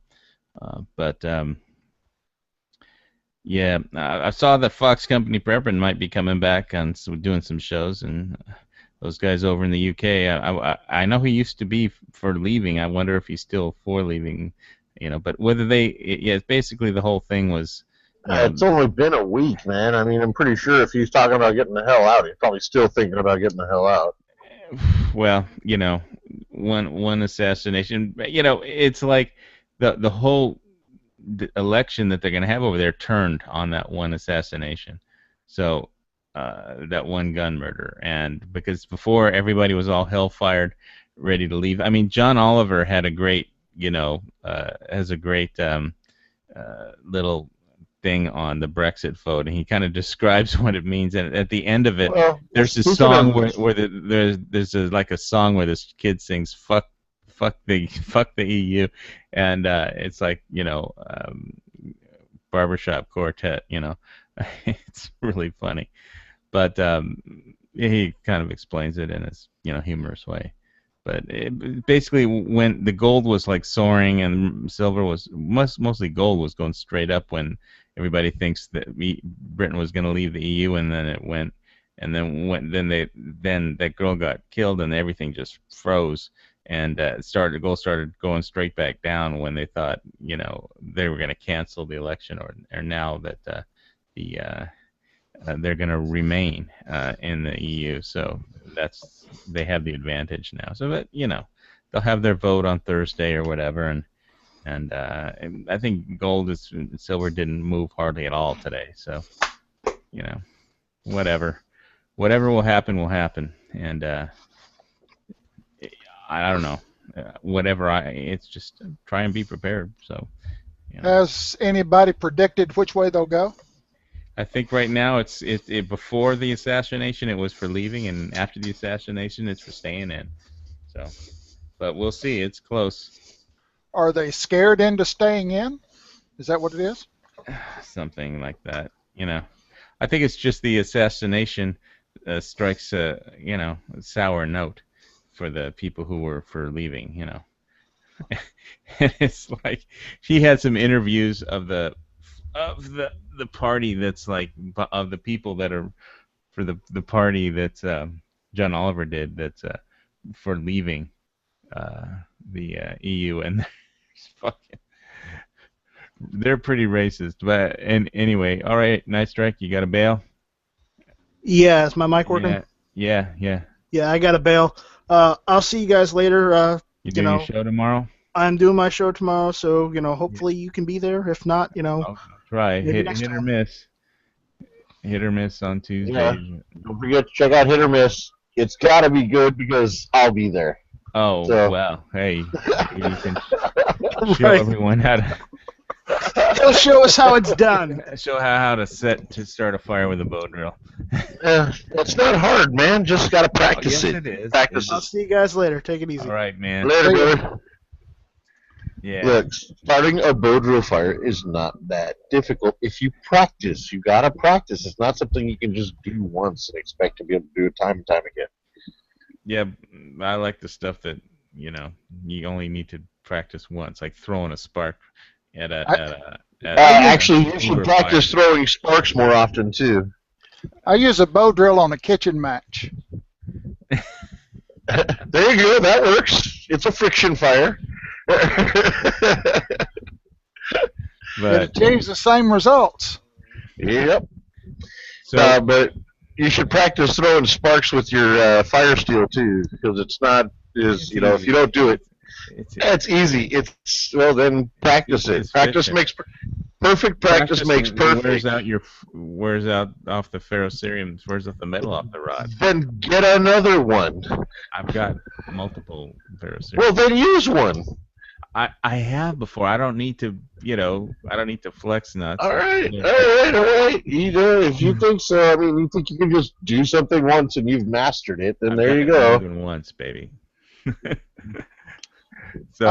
Speaker 1: Yeah, I saw that Fox Company Prepper might be coming back on doing some shows, and those guys over in the UK. I know he used to be for leaving. I wonder if he's still for leaving, But whether it's basically the whole thing was.
Speaker 4: It's only been a week, man. I mean, I'm pretty sure if he's talking about getting the hell out, he's probably still thinking about getting the hell out.
Speaker 1: Well, one assassination. It's like the whole election that they're going to have over there turned on that one assassination. So that one gun murder, and because before everybody was all hellfired, ready to leave. I mean, John Oliver had a great, has a great little thing on the Brexit vote, and he kind of describes what it means. And at the end of it, there's this song where there's like a song where this kid sings "fuck the EU," and it's like barbershop quartet. It's really funny, but he kind of explains it in his humorous way. But basically, when the gold was like soaring and silver was mostly gold was going straight up when everybody thinks that Britain was going to leave the EU, and then it went, and then that girl got killed, and everything just froze, and gold started going straight back down when they thought they were going to cancel the election, or now that they're going to remain in the EU. So they have the advantage now. So that they'll have their vote on Thursday or whatever, and I think gold and silver didn't move hardly at all today. So whatever will happen, and I don't know. It's just try and be prepared. So.
Speaker 5: Has anybody predicted which way they'll go?
Speaker 1: I think right now it's before the assassination it was for leaving, and after the assassination it's for staying in. So, but we'll see. It's close.
Speaker 5: Are they scared into staying in? Is that what it is?
Speaker 1: Something like that. I think it's just the assassination strikes a sour note for the people who were for leaving. And it's like he had some interviews of the party that's like of the people that are for the party that John Oliver did that's for leaving the EU, and they're pretty racist. But anyway, all right, Night Strike, you got a bail?
Speaker 2: Yeah, is my mic working?
Speaker 1: Yeah.
Speaker 2: Yeah, I got a bail. I'll see you guys later.
Speaker 1: You doing your show tomorrow?
Speaker 2: I'm doing my show tomorrow, so hopefully you can be there. If not,
Speaker 1: I'll try. Hit or miss. Hit or miss on Tuesday.
Speaker 4: Yeah. Don't forget to check out Hit or Miss. It's got to be good because I'll be there.
Speaker 1: Oh,
Speaker 4: so.
Speaker 1: Well, hey, you can show everyone how to.
Speaker 2: He'll show us how it's done.
Speaker 1: Show how to start a fire with a bow drill.
Speaker 4: It's not hard, man. Just got to practice
Speaker 1: yes,
Speaker 4: it.
Speaker 1: It is.
Speaker 4: Practice.
Speaker 2: I'll see you guys later. Take it easy.
Speaker 1: All right, man.
Speaker 4: Later, brother.
Speaker 1: Yeah.
Speaker 4: Look, starting a bow drill fire is not that difficult if you practice. You gotta practice. It's not something you can just do once and expect to be able to do it time and time again.
Speaker 1: Yeah, I like the stuff that you only need to practice once, like throwing a spark at
Speaker 4: actually, you should practice throwing sparks more often too.
Speaker 5: I use a bow drill on a kitchen match.
Speaker 4: There you go. That works. It's a friction fire.
Speaker 5: It
Speaker 1: But
Speaker 5: achieves the same results.
Speaker 4: Yep.
Speaker 1: so
Speaker 4: But you should practice throwing sparks with your fire steel too, because it's not
Speaker 1: it's
Speaker 4: if
Speaker 1: easy.
Speaker 4: you don't do it,
Speaker 1: It's
Speaker 4: it's easy. It's well, then practice it.
Speaker 1: It's
Speaker 4: Practice
Speaker 1: fishing.
Speaker 4: makes perfect. Practice makes
Speaker 1: wears
Speaker 4: perfect.
Speaker 1: out wears out off the ferrocerium, wears off the metal off the rod.
Speaker 4: Then get another one.
Speaker 1: I've got multiple ferrocerium.
Speaker 4: Well, then use one.
Speaker 1: I have before. I don't need to, I don't need to flex nuts.
Speaker 4: All right. If you think so, I mean, you think you can just do something once and you've mastered it, then
Speaker 1: I've
Speaker 4: there
Speaker 1: done
Speaker 4: you
Speaker 1: it more
Speaker 4: go.
Speaker 1: than once, baby. So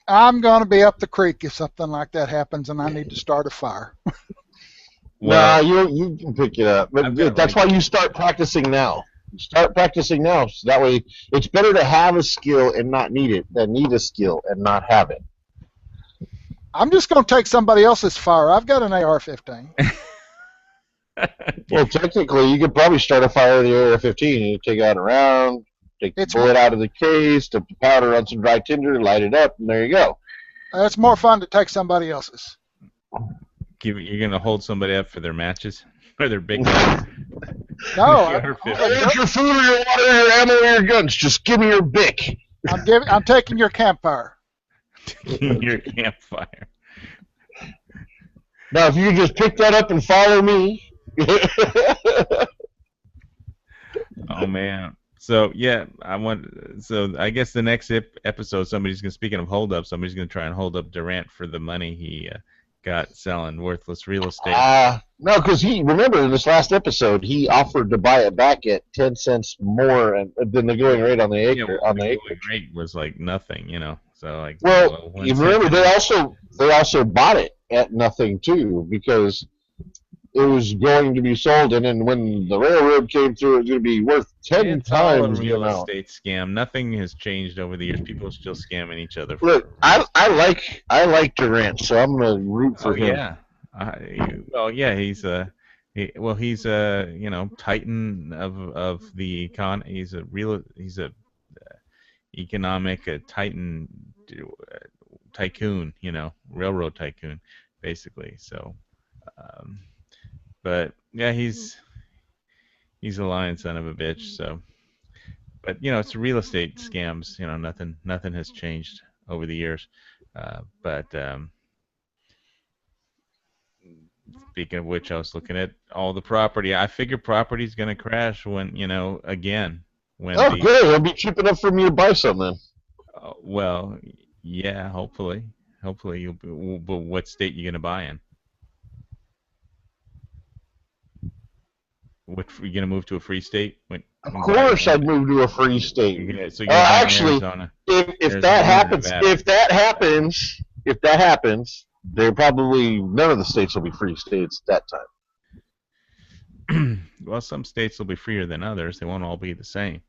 Speaker 5: I'm going to be up the creek if something like that happens and I need to start a fire.
Speaker 1: well,
Speaker 4: you can pick it up, but
Speaker 1: I've got,
Speaker 4: that's
Speaker 1: like-
Speaker 4: why you start practicing now. Start practicing now, so that way it's better to have a skill and not need it than need a skill and not have it.
Speaker 5: I'm just going to take somebody else's fire. I've got an AR-15.
Speaker 4: Well, technically, you could probably start a fire with the AR-15. You take out a round, take the
Speaker 5: It's-
Speaker 4: bullet out of the case, dip the powder on some dry tinder, light it up, and there you go.
Speaker 5: It's more fun to take somebody else's.
Speaker 1: you're gonna hold somebody up for their matches or their big matches.
Speaker 5: No,
Speaker 1: Your
Speaker 4: I want your food or your water or your ammo or your guns. Just give me your Bic.
Speaker 5: I'm taking your campfire.
Speaker 1: your campfire.
Speaker 4: Now, if you could just pick that up and follow me.
Speaker 1: Oh man. So yeah, So I guess the next episode, somebody's gonna. Speaking of hold up, somebody's gonna try and hold up Durant for the money he got selling worthless real estate.
Speaker 4: No, because remember in this last episode, he offered to buy it back at 10 cents more than the going rate on the
Speaker 1: Yeah,
Speaker 4: acre.
Speaker 1: well,
Speaker 4: On the
Speaker 1: the
Speaker 4: acre.
Speaker 1: going rate was like nothing, So like.
Speaker 4: Well,
Speaker 1: 1
Speaker 4: you
Speaker 1: cent.
Speaker 4: remember they also bought it at nothing too, because it was going to be sold, and then when the railroad came through, it was going to be worth 10
Speaker 1: It's all a
Speaker 4: times the
Speaker 1: real
Speaker 4: amount.
Speaker 1: estate scam. Nothing has changed over the years. People are still scamming each other.
Speaker 4: Look, I like Durant, so I'm going to root for
Speaker 1: Oh
Speaker 4: him.
Speaker 1: yeah. He's titan of the econ. He's a economic titan, tycoon. Railroad tycoon, basically. So, but yeah, he's a lying son of a bitch. So, but it's real estate scams. Nothing has changed over the years. Speaking of which, I was looking at all the property. I figure property's going to crash when, again. When
Speaker 4: Oh, good. It'll be cheap enough for me to buy some then.
Speaker 1: Well, yeah, hopefully. Hopefully, but what state you going to buy in? You going to move to a free state?
Speaker 4: Of course, I'd move to a free state.
Speaker 1: So you're gonna buy in
Speaker 4: Actually,
Speaker 1: Arizona.
Speaker 4: if
Speaker 1: Arizona,
Speaker 4: that happens,
Speaker 1: Nevada.
Speaker 4: if that happens, they're probably none of the states will be free states at that time.
Speaker 1: Well, some states will be freer than others. They won't all be the same.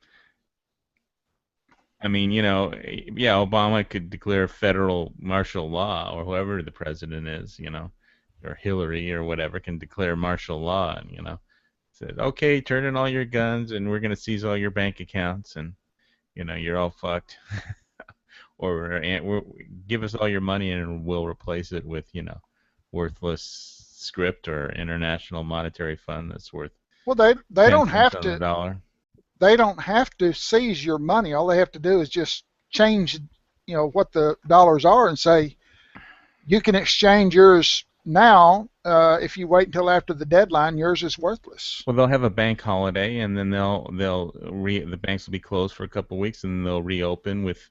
Speaker 1: I mean, yeah, Obama could declare federal martial law, or whoever the president is, or Hillary or whatever can declare martial law, and said, okay, turn in all your guns, and we're gonna seize all your bank accounts, and you're all fucked. Or give us all your money and we'll replace it with, worthless script or international monetary fund that's worth.
Speaker 5: Well, they
Speaker 1: 10
Speaker 5: don't have
Speaker 1: cents on the
Speaker 5: to.
Speaker 1: dollar.
Speaker 5: They don't have to seize your money. All they have to do is just change, what the dollars are and say, you can exchange yours now. If you wait until after the deadline, yours is worthless.
Speaker 1: Well, they'll have a bank holiday, and then the banks will be closed for a couple of weeks, and then they'll reopen with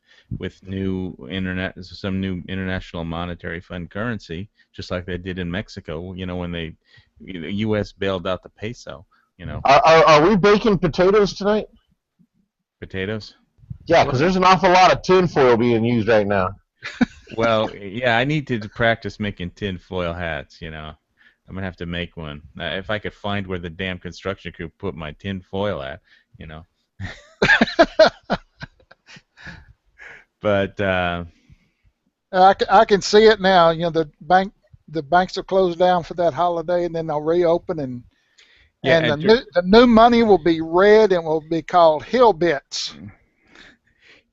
Speaker 1: some new international monetary fund currency, just like they did in Mexico. When the U.S. bailed out the peso.
Speaker 4: Are we baking potatoes tonight?
Speaker 1: Potatoes.
Speaker 4: Yeah, because there's an awful lot of tinfoil being used right now.
Speaker 1: Well, yeah, I need to practice making tin foil hats. I'm gonna have to make one. If I could find where the damn construction crew put my tin foil at, But
Speaker 5: I can see it now. The banks will close down for that holiday, and then they'll reopen, and the new money will be red and will be called Hill Bits.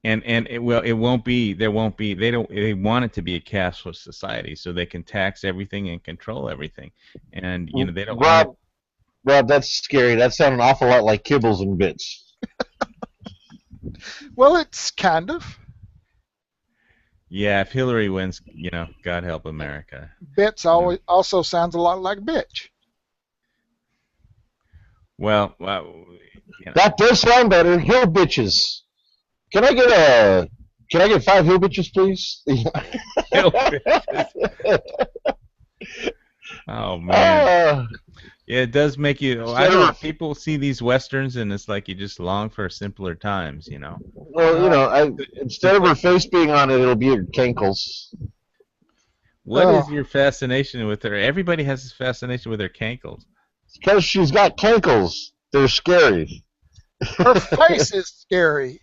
Speaker 1: And it won't be, there won't be, they want it to be a cashless society so they can tax everything and control everything. And they don't want it.
Speaker 4: Rob, that's scary. That sounds an awful lot like Kibbles and Bits.
Speaker 5: Well, it's kind of.
Speaker 1: Yeah, if Hillary wins, God help America.
Speaker 5: Bits always also sounds a lot like bitch.
Speaker 1: Well,
Speaker 4: That does sound better. Hill bitches. Can I get 5 hill bitches, please?
Speaker 1: oh man.
Speaker 4: Uh,
Speaker 1: Yeah, it does make you. I don't know. People see these westerns, and it's like you just long for simpler times,
Speaker 4: well, instead of her face being on it, it'll be her cankles.
Speaker 1: What is your fascination with her? Everybody has this fascination with her cankles.
Speaker 4: Because she's got cankles. They're scary.
Speaker 5: Her face is scary.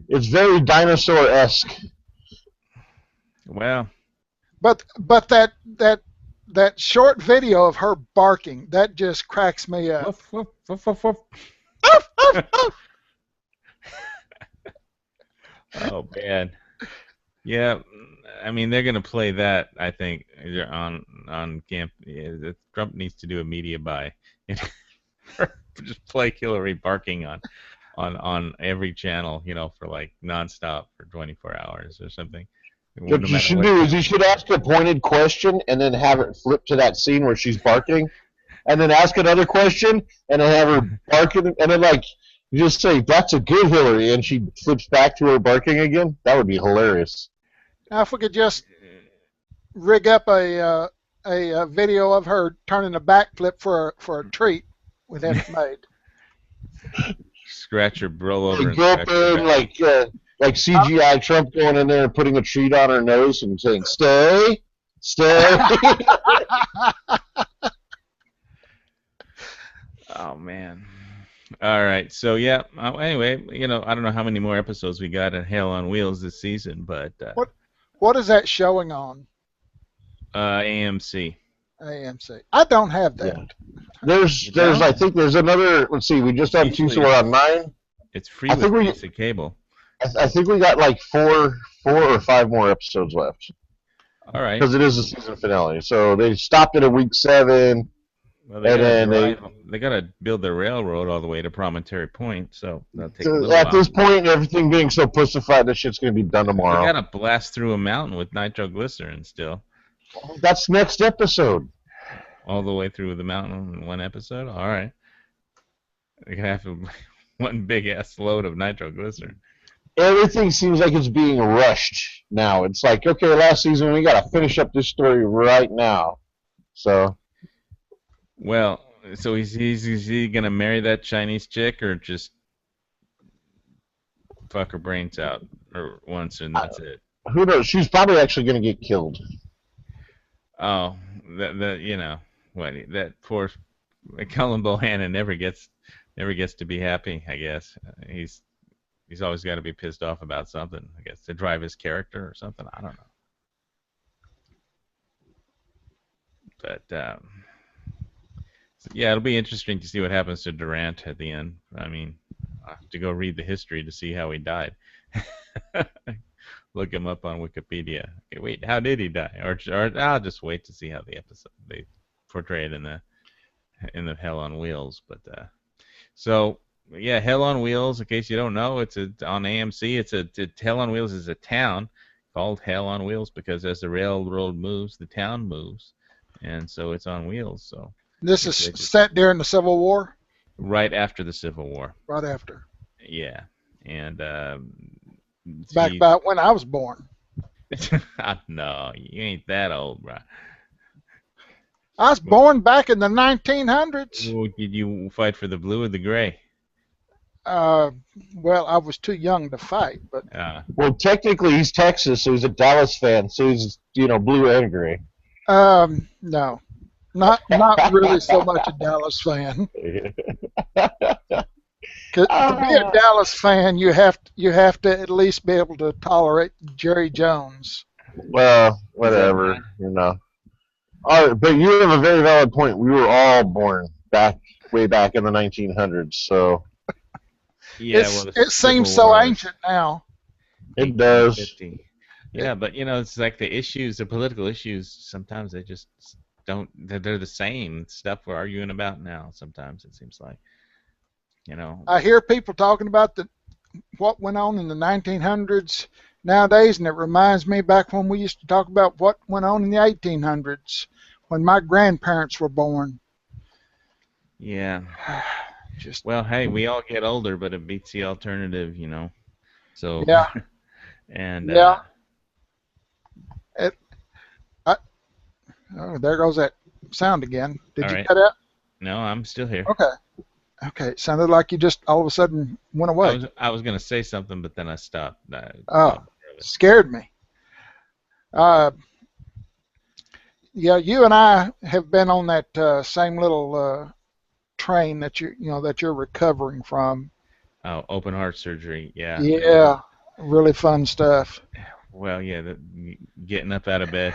Speaker 4: It's very dinosaur-esque.
Speaker 1: Well,
Speaker 5: But that short video of her barking, that just cracks me up.
Speaker 1: woof, woof, woof, woof, woof. Oh man, yeah. I mean, they're gonna play that. I think on camp. Yeah, Trump needs to do a media buy. Just play Hillary barking on every channel, for like nonstop for 24 hours or something.
Speaker 4: What you should do is you should ask a pointed question and then have it flip to that scene where she's barking, and then ask another question and then have her barking, and then you just say, "That's a good Hillary," and she flips back to her barking again. That would be hilarious.
Speaker 5: Now, if we could just rig up a video of her turning a backflip for a treat, we'd have it made.
Speaker 1: Scratch her, roll over.
Speaker 4: They
Speaker 1: And
Speaker 4: go up
Speaker 1: scratch her
Speaker 4: there
Speaker 1: back.
Speaker 4: like CGI Trump going in there and putting a treat on her nose and saying, "Stay, stay."
Speaker 1: Oh man. All right. So yeah. Anyway, I don't know how many more episodes we got in Hell on Wheels this season, but
Speaker 5: What is that showing on
Speaker 1: AMC.
Speaker 5: AMC? I don't have that.
Speaker 4: Yeah. I think there's another. Let's see. We just have 2, so we're on 9.
Speaker 1: It's free
Speaker 4: I
Speaker 1: with
Speaker 4: think we-
Speaker 1: basic cable.
Speaker 4: I think we got like 4 or 5 more episodes left
Speaker 1: All right.
Speaker 4: because it is a season finale. So they stopped it at week 7.
Speaker 1: Well,
Speaker 4: and then
Speaker 1: they gotta build the railroad all the way to Promontory Point, so that'll take a
Speaker 4: So
Speaker 1: little
Speaker 4: at
Speaker 1: while.
Speaker 4: this point, everything being so pussified, this shit's gonna be done
Speaker 1: They
Speaker 4: tomorrow.
Speaker 1: gotta blast through a mountain with nitroglycerin still,
Speaker 4: That's next episode.
Speaker 1: all the way through the mountain in one episode. All right. They're gonna have one big ass load of nitroglycerin.
Speaker 4: Everything seems like it's being rushed now. It's like, okay, last season we gotta finish up this story right now. So
Speaker 1: Well, so is he gonna marry that Chinese chick or just fuck her brains out or once and that's it?
Speaker 4: who knows? She's probably actually gonna get killed.
Speaker 1: Oh, that poor Cullen Bohannon never gets to be happy. I guess he's always got to be pissed off about something. I guess to drive his character or something. I don't know. But so, yeah, it'll be interesting to see what happens to Durant at the end. I mean, I have to go read the history to see how he died. Look him up on Wikipedia. Okay, wait, how did he die? Or I'll just wait to see how the episode they portray it in the Hell on Wheels. But so yeah, Hell on Wheels. In case you don't know, it's on AMC. It's Hell on Wheels is a town called Hell on Wheels because as the railroad moves, the town moves, and so it's on wheels. So
Speaker 5: This is set during the Civil War,
Speaker 1: right after the Civil War.
Speaker 5: right after.
Speaker 1: Yeah, and
Speaker 5: Back about when I was born.
Speaker 1: no, you ain't that old, bro.
Speaker 5: I was born back in the 1900s.
Speaker 1: Ooh, did you fight for the blue or the gray?
Speaker 5: Well, I was too young to fight, but
Speaker 4: Well, technically he's Texas, so he's a Dallas fan, so he's blue and gray.
Speaker 5: no, not really so much a Dallas fan. 'Cause to be a Dallas fan, you have to at least be able to tolerate Jerry Jones.
Speaker 4: Well, whatever, All right, but you have a very valid point. We were all born way back in the 1900s, so
Speaker 1: Yeah, well, the
Speaker 5: It seems
Speaker 1: Civil
Speaker 5: so
Speaker 1: War was
Speaker 5: ancient now.
Speaker 4: It does.
Speaker 1: 1850. Yeah, but it's like the issues, the political issues. Sometimes they just don't. They're the same stuff we're arguing about now. Sometimes it seems like, you know.
Speaker 5: I hear people talking about what went on in the 1900s nowadays, and it reminds me back when we used to talk about what went on in the 1800s when my grandparents were born.
Speaker 1: Yeah.
Speaker 5: Just
Speaker 1: Well, hey, we all get older, but it beats the alternative, So,
Speaker 5: yeah,
Speaker 1: and
Speaker 5: yeah. It, I, oh, there goes that sound again. Did
Speaker 1: all
Speaker 5: you
Speaker 1: right.
Speaker 5: cut out?
Speaker 1: No, I'm still here.
Speaker 5: Okay. Okay. It sounded like you just all of a sudden went away.
Speaker 1: I was gonna say something, but then I stopped.
Speaker 5: Oh, scared me. Uh, yeah, you and I have been on that same little train that that you're recovering from.
Speaker 1: Oh, open heart surgery. Yeah.
Speaker 5: Yeah, really fun stuff.
Speaker 1: Well, yeah, getting up out of bed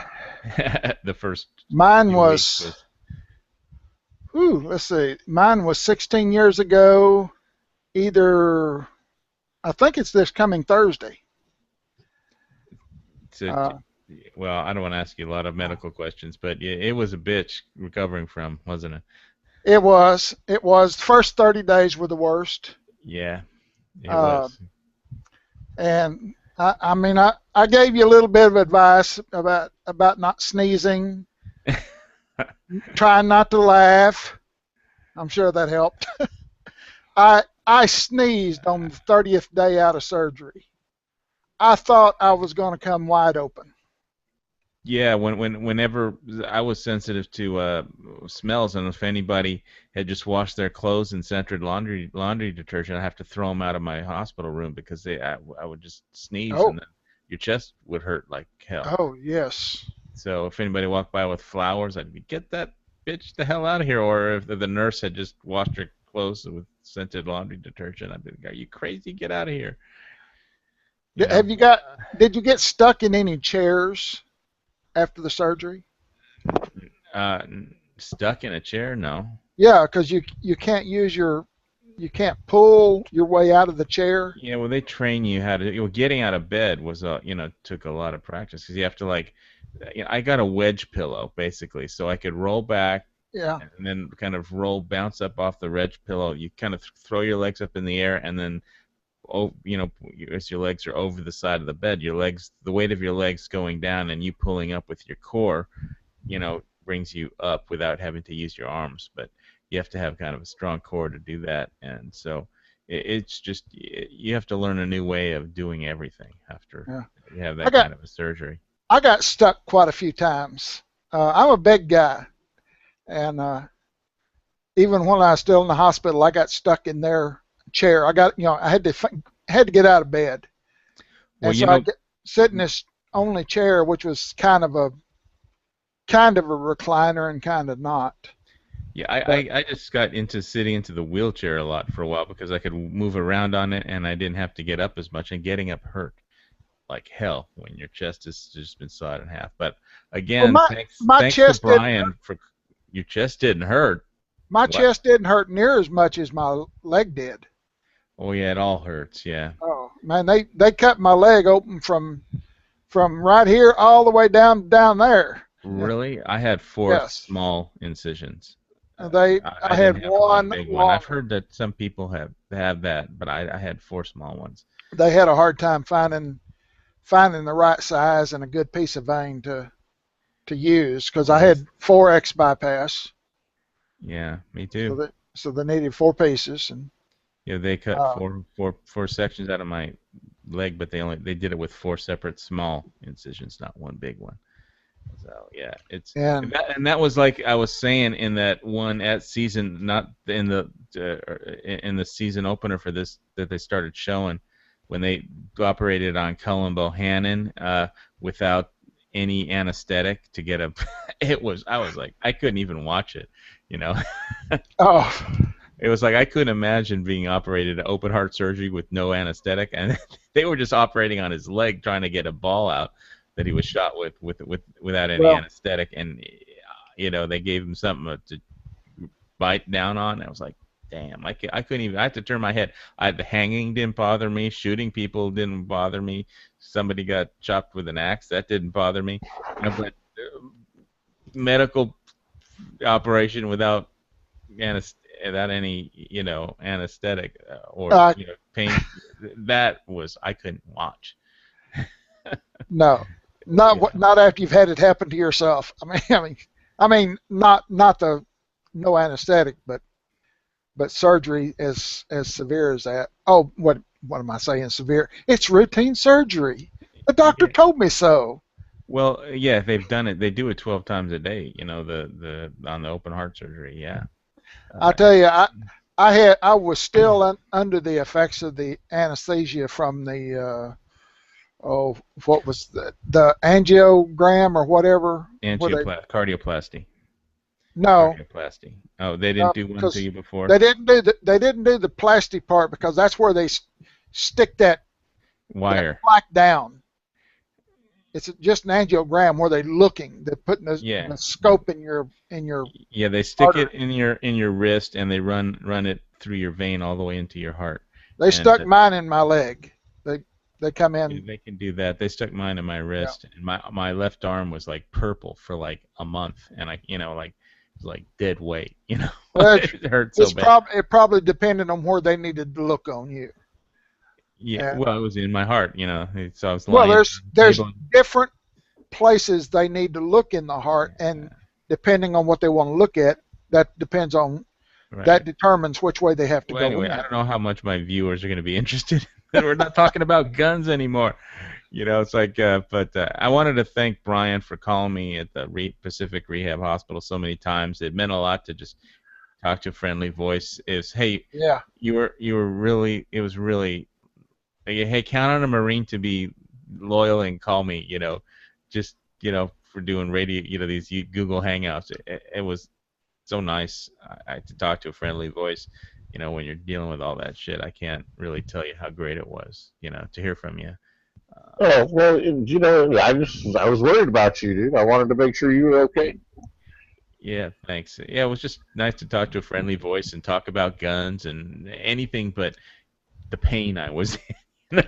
Speaker 1: the first
Speaker 5: Mine
Speaker 1: few weeks
Speaker 5: was, let's see, mine was 16 years ago. Either, I think it's this coming Thursday.
Speaker 1: well, I don't want to ask you a lot of medical questions, but yeah, it was a bitch recovering from, wasn't it?
Speaker 5: It was. It was. The first 30 days were the worst.
Speaker 1: Yeah, it was.
Speaker 5: And I mean, I gave you a little bit of advice about not sneezing, trying not to laugh. I'm sure that helped. I sneezed on the 30th day out of surgery. I thought I was going to come wide open.
Speaker 1: Yeah, whenever I was sensitive to smells, and if anybody had just washed their clothes in scented laundry detergent, I'd have to throw them out of my hospital room because I would just sneeze and then your chest would hurt like hell.
Speaker 5: Oh, yes.
Speaker 1: So if anybody walked by with flowers, I'd be, get that bitch the hell out of here. Or if the nurse had just washed her clothes with scented laundry detergent, I'd be like, are you crazy? Get out of here.
Speaker 5: Did you get stuck in any chairs after the surgery?
Speaker 1: Stuck in a chair? No.
Speaker 5: Yeah, because you can't you can't pull your way out of the chair.
Speaker 1: Yeah, well, they train you how to. Getting out of bed was took a lot of practice because you have to I got a wedge pillow basically, so I could roll back.
Speaker 5: Yeah.
Speaker 1: And then kind of bounce up off the wedge pillow. You kind of throw your legs up in the air, and then, as your legs are over the side of the bed, the weight of your legs going down, and you pulling up with your core, brings you up without having to use your arms. But you have to have kind of a strong core to do that, and so it's just you have to learn a new way of doing everything after you have that kind of a surgery.
Speaker 5: I got stuck quite a few times. I'm a big guy, and even when I was still in the hospital, I got stuck in their chair. I had to get out of bed, and so I sit in this only chair, which was kind of a recliner and kind of not.
Speaker 1: Yeah, I just got into sitting into the wheelchair a lot for a while because I could move around on it and I didn't have to get up as much, and getting up hurt like hell when your chest has just been sawed in half. But again, thanks to Brian for your chest didn't hurt.
Speaker 5: My chest didn't hurt near as much as my leg did.
Speaker 1: Oh yeah, it all hurts. Yeah.
Speaker 5: Oh man, they cut my leg open from right here all the way down there.
Speaker 1: Really? I had four small incisions.
Speaker 5: I had one
Speaker 1: big one. I've heard that some people have that, but I had four small ones.
Speaker 5: They had a hard time finding the right size and a good piece of vein to use because I had 4X bypass.
Speaker 1: Yeah, me too.
Speaker 5: So they needed 4 pieces, and
Speaker 1: yeah, they cut four sections out of my leg, but they did it with 4 separate small incisions, not one big one. So yeah, and that was like I was saying in that one at season, not in the season opener for this that they started showing when they operated on Cullen Bohannon without any anesthetic to get a. I was like I couldn't even watch it,
Speaker 5: Oh.
Speaker 1: It was like I couldn't imagine being operated open heart surgery with no anesthetic, and they were just operating on his leg trying to get a ball out that he was shot without any anesthetic, and they gave him something to bite down on. And I was like, damn, I couldn't even. I had to turn my head. The hanging didn't bother me. Shooting people didn't bother me. Somebody got chopped with an axe. That didn't bother me. But medical operation without without any anesthetic or
Speaker 5: Uh,
Speaker 1: pain. That was I couldn't watch.
Speaker 5: No,
Speaker 1: Yeah.
Speaker 5: not after you've had it happen to yourself. Not the no anesthetic, but surgery as severe as that. Oh, what am I saying? Severe? It's routine surgery. The doctor
Speaker 1: Yeah.
Speaker 5: told me so.
Speaker 1: Well, yeah, they've done it. They do it 12 times a day. The on the open heart surgery. Yeah.
Speaker 5: I tell you, I was still under the effects of the anesthesia from the what was the angiogram or whatever?
Speaker 1: Cardioplasty.
Speaker 5: No,
Speaker 1: Cardioplasty. Oh, they didn't do one to
Speaker 5: 'cause
Speaker 1: you before?
Speaker 5: they didn't do the plastic part because that's where they stick that
Speaker 1: Wire.
Speaker 5: plaque down. It's just an angiogram where they're looking. They're putting
Speaker 1: Yeah.
Speaker 5: the scope in your
Speaker 1: Yeah, they stick
Speaker 5: artery.
Speaker 1: it in your wrist and they run it through your vein all the way into your heart.
Speaker 5: They
Speaker 1: And
Speaker 5: stuck mine in my leg. They come in.
Speaker 1: they can do that. They stuck mine in my wrist, and my left arm was like purple for like a month, and it was like dead weight.
Speaker 5: Well,
Speaker 1: It hurt so bad.
Speaker 5: It probably depended on where they needed to look on you.
Speaker 1: Yeah, well, it was in my heart. So I was
Speaker 5: Well,
Speaker 1: lying.
Speaker 5: there's
Speaker 1: table-
Speaker 5: different places they need to look in the heart, and depending on what they want to look at, that depends on
Speaker 1: Right.
Speaker 5: that determines which way they have to
Speaker 1: Well,
Speaker 5: go.
Speaker 1: anyway,
Speaker 5: in.
Speaker 1: I don't know how much my viewers are going to be interested. We're not talking about guns anymore. It's like, but I wanted to thank Brian for calling me at the Pacific Rehab Hospital so many times. It meant a lot to just talk to a friendly voice. Hey,
Speaker 5: Yeah.
Speaker 1: you were really, it was really, hey, count on a Marine to be loyal and call me, just, for doing radio, these Google Hangouts. It was so nice to talk to a friendly voice. When you're dealing with all that shit, I can't really tell you how great it was, to hear from you.
Speaker 4: Oh, well, I was worried about you, dude. I wanted to make sure you were okay.
Speaker 1: Yeah, thanks. Yeah, it was just nice to talk to a friendly voice and talk about guns and anything but the pain I was in,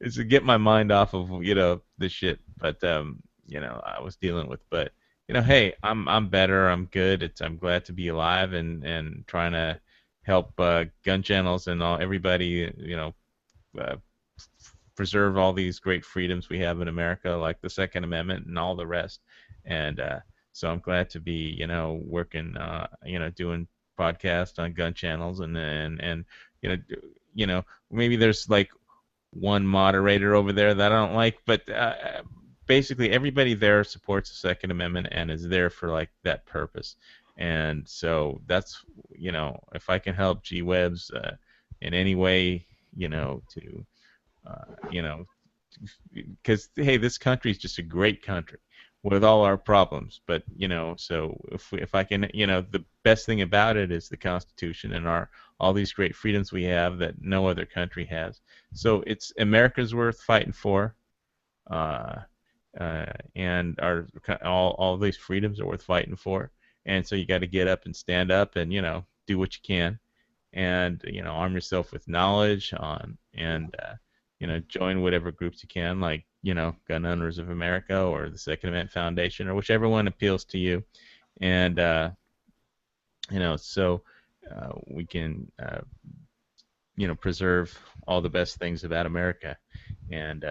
Speaker 1: is to get my mind off of, the shit, but, I was dealing with. But, hey, I'm better. I'm good. I'm glad to be alive and trying to help gun channels and everybody, preserve all these great freedoms we have in America, like the Second Amendment and all the rest. And so I'm glad to be, working, doing podcasts on gun channels and maybe there's like one moderator over there that I don't like, but basically everybody there supports the Second Amendment and is there for like that purpose. And so that's, if I can help G-Webs in any way, to, because, hey, this country is just a great country with all our problems. But, so if I can, the best thing about it is the Constitution and all these great freedoms we have that no other country has. So it's America's worth fighting for. And all these freedoms are worth fighting for. And so you got to get up and stand up and, do what you can and, arm yourself with knowledge and join whatever groups you can, like, Gun Owners of America or the Second Amendment Foundation or whichever one appeals to you. And, so we can, preserve all the best things about America. And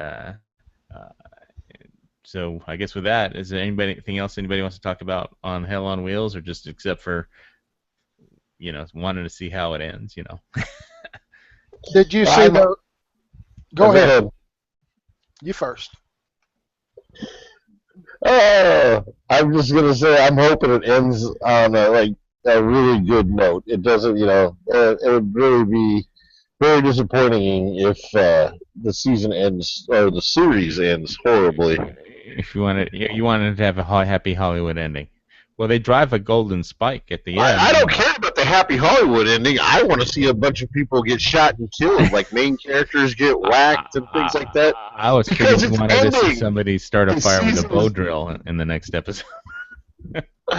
Speaker 1: so I guess with that, is there anything else anybody wants to talk about on Hell on Wheels, or just except for, wanting to see how it ends,
Speaker 5: Did you see the? Go
Speaker 4: Okay.
Speaker 5: ahead. You first.
Speaker 4: I'm just gonna say I'm hoping it ends on a really good note. It doesn't, it would really be very disappointing if the season ends or the series ends horribly.
Speaker 1: If you wanted to have a happy Hollywood ending. Well, they drive a golden spike at the end.
Speaker 4: I don't care about the happy Hollywood ending. I want to see a bunch of people get shot and killed, like main characters get whacked and things like that.
Speaker 1: I was
Speaker 4: Because
Speaker 1: curious.
Speaker 4: it's
Speaker 1: Wanted to see
Speaker 4: ending.
Speaker 1: somebody start a
Speaker 4: The
Speaker 1: fire with a
Speaker 4: season
Speaker 1: bow
Speaker 4: is-
Speaker 1: drill in the next episode.
Speaker 4: No,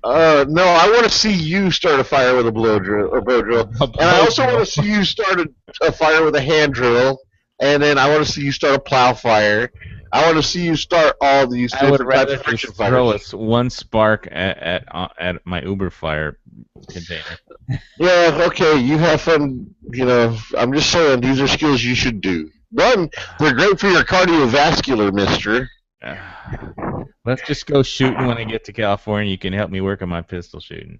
Speaker 4: I want to see you start a fire with a blow drill or bow drill, and I also want to see you start a fire with a hand drill, and then I want to see you start a plow fire. I want to see you start all these
Speaker 1: I would
Speaker 4: different types
Speaker 1: rather
Speaker 4: of friction
Speaker 1: just throw
Speaker 4: fires.
Speaker 1: one spark at my Uber fire container.
Speaker 4: Yeah, okay, you have fun. I'm just saying these are skills you should do. One, they're great for your cardiovascular, mister.
Speaker 1: Let's just go shooting when I get to California. You can help me work on my pistol shooting.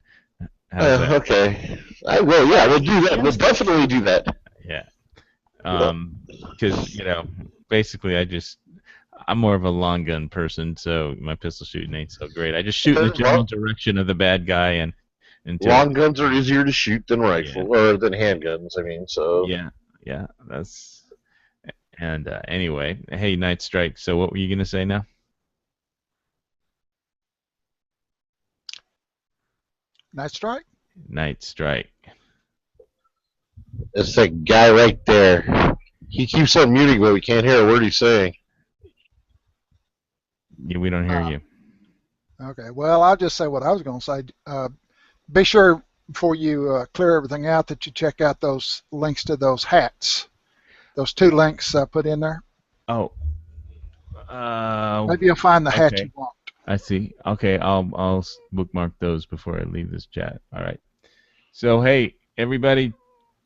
Speaker 1: How's that?
Speaker 4: Okay. I will, yeah, we'll do that. We'll definitely do that.
Speaker 1: Yeah. Because basically, I'm more of a long gun person, so my pistol shooting ain't so great. I just shoot in the general direction of the bad guy, and until
Speaker 4: Long guns are easier to shoot than rifle or than handguns. I mean, so
Speaker 1: yeah, that's. And anyway, hey, Night Strike. So what were you gonna say now?
Speaker 5: Night Strike?
Speaker 1: Night Strike.
Speaker 4: it's that guy right there. He keeps on muting, but we can't hear a word he's saying.
Speaker 1: Yeah, we don't hear you.
Speaker 5: Okay, well, I'll just say what I was going to say. Be sure before you clear everything out that you check out those links to those hats. Those 2 links I put in there.
Speaker 1: Oh.
Speaker 5: Maybe you'll find the hat
Speaker 1: okay.
Speaker 5: you want.
Speaker 1: I see. Okay, I'll bookmark those before I leave this chat. All right. So hey, everybody,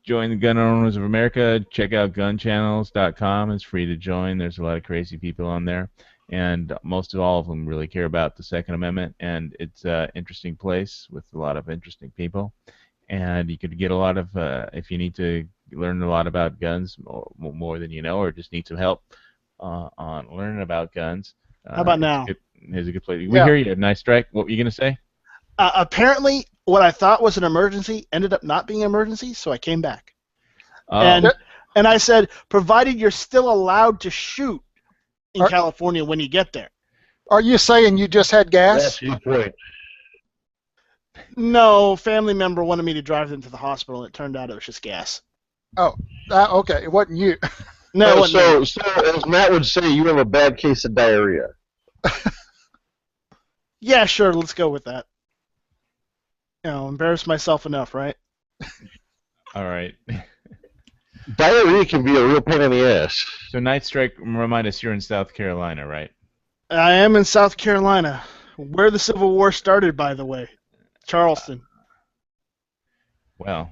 Speaker 1: join the Gun Owners of America. Check out gunchannels.com. It's free to join. There's a lot of crazy people on there, and most of all of them really care about the Second Amendment, and it's an interesting place with a lot of interesting people. And you could get a lot of if you need to learn a lot about guns more than you know, or just need some help on learning about guns.
Speaker 2: How about now?
Speaker 1: Here's a good place. We hear you. Nice Strike. What were you gonna say?
Speaker 2: Apparently, what I thought was an emergency ended up not being an emergency, so I came back.
Speaker 1: Oh.
Speaker 2: And I said, provided you're still allowed to shoot in California when you get there.
Speaker 5: Are you saying you just had gas?
Speaker 4: That's your point.
Speaker 2: No, family member wanted me to drive them to the hospital, and it turned out it was just gas.
Speaker 5: Oh, okay. It wasn't you.
Speaker 2: No, it wasn't me.
Speaker 4: So as Matt would say, you have a bad case of diarrhea.
Speaker 2: Yeah, sure, let's go with that. Embarrass myself enough, right?
Speaker 1: All right.
Speaker 4: Diarrhea can be a real pain in the ass.
Speaker 1: So Night Strike, remind us, you're in South Carolina, right?
Speaker 2: I am in South Carolina, where the Civil War started, by the way. Charleston.
Speaker 1: Well,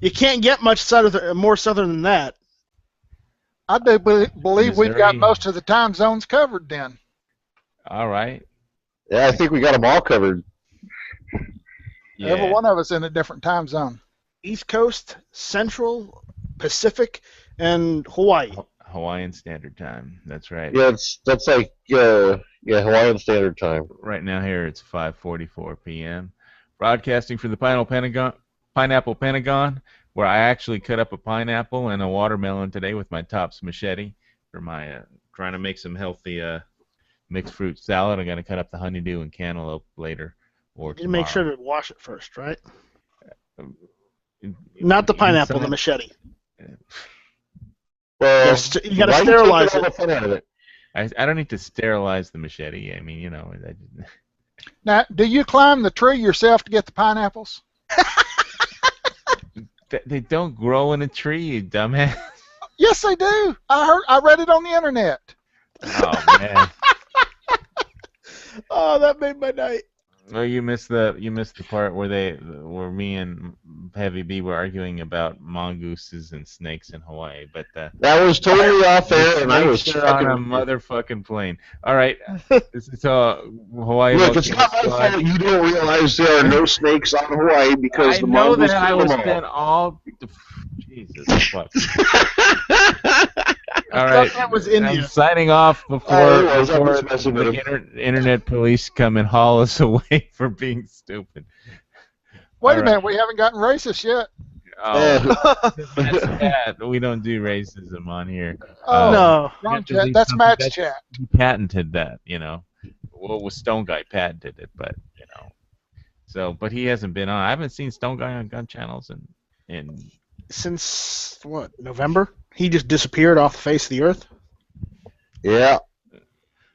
Speaker 2: you can't get much more southern than that.
Speaker 5: I do believe we've got
Speaker 1: Missouri.
Speaker 5: most of the time zones covered then.
Speaker 1: all right.
Speaker 4: Yeah, I think we got them all covered.
Speaker 1: Yeah.
Speaker 5: Every one of us in a different time zone.
Speaker 2: East Coast, Central, Pacific, and Hawaii.
Speaker 1: Hawaiian Standard Time. That's right.
Speaker 4: Yeah, that's like Hawaiian Standard Time.
Speaker 1: Right now here it's 5:44 p.m. Broadcasting from the Pineapple Pentagon, where I actually cut up a pineapple and a watermelon today with my Tops machete for my trying to make some healthy mixed fruit salad. I'm gonna cut up the honeydew and cantaloupe later or
Speaker 2: You make
Speaker 1: tomorrow.
Speaker 2: sure to wash it first, right? Not the pineapple, the machete.
Speaker 4: Well,
Speaker 2: You gotta
Speaker 4: why
Speaker 2: sterilize
Speaker 4: you taking all
Speaker 2: it.
Speaker 4: the fun out of it?
Speaker 1: I don't need to sterilize the machete. I mean,
Speaker 5: Now, do you climb the tree yourself to get the pineapples?
Speaker 1: they don't grow in a tree, you dumbass.
Speaker 5: Yes, they do. I read it on the internet.
Speaker 1: Oh man.
Speaker 2: Oh, that made my night.
Speaker 1: Well, you missed the part where me and Heavy B were arguing about mongooses and snakes in Hawaii, but
Speaker 4: That was totally off air, and I was
Speaker 1: snakes are on a
Speaker 4: fucking.
Speaker 1: motherfucking plane. All right, so Hawaii.
Speaker 4: Look, it's not my fault you don't realize there are no snakes on Hawaii because
Speaker 1: I
Speaker 4: the
Speaker 1: know
Speaker 4: mongoose
Speaker 1: that I
Speaker 4: killed
Speaker 1: was
Speaker 4: them all.
Speaker 1: spent all. Jesus fuck. All right,
Speaker 2: that was India.
Speaker 1: I'm signing off before
Speaker 4: I was
Speaker 1: before
Speaker 4: messing with
Speaker 1: the internet police come and haul us away for being stupid.
Speaker 5: Wait
Speaker 1: All
Speaker 5: a minute, we haven't gotten racist yet.
Speaker 1: Oh, that's bad. We don't do racism on here.
Speaker 5: Oh,
Speaker 2: No.
Speaker 1: You
Speaker 5: wrong
Speaker 1: have to
Speaker 5: chat.
Speaker 1: leave
Speaker 5: That's
Speaker 1: something
Speaker 5: Matt's
Speaker 1: that-
Speaker 5: chat.
Speaker 1: He patented that, Well, with Stone Guy patented it, but So, but he hasn't been on. I haven't seen Stone Guy on gun channels in
Speaker 2: Since, what, November? He just disappeared off the face of the earth?
Speaker 4: Yeah.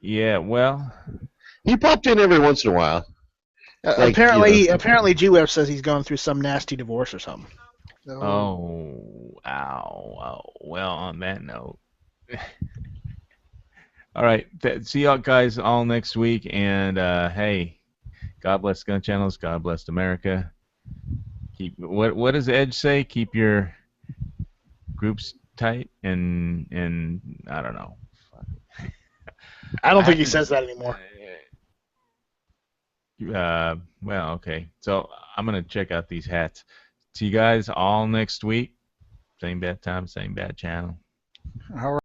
Speaker 1: yeah. Well,
Speaker 4: He popped in every once in a while. Like,
Speaker 2: apparently, G-Web says he's going through some nasty divorce or something.
Speaker 5: So,
Speaker 1: Oh, ow. Well, on that note. All right. See y'all guys all next week. And, hey, God bless gun channels. God bless America. What does Edge say? Keep your groups tight and I don't know.
Speaker 2: I don't think he says that anymore.
Speaker 1: Well, okay. So I'm gonna check out these hats. See you guys all next week. Same bad time, same bad channel.
Speaker 5: all right.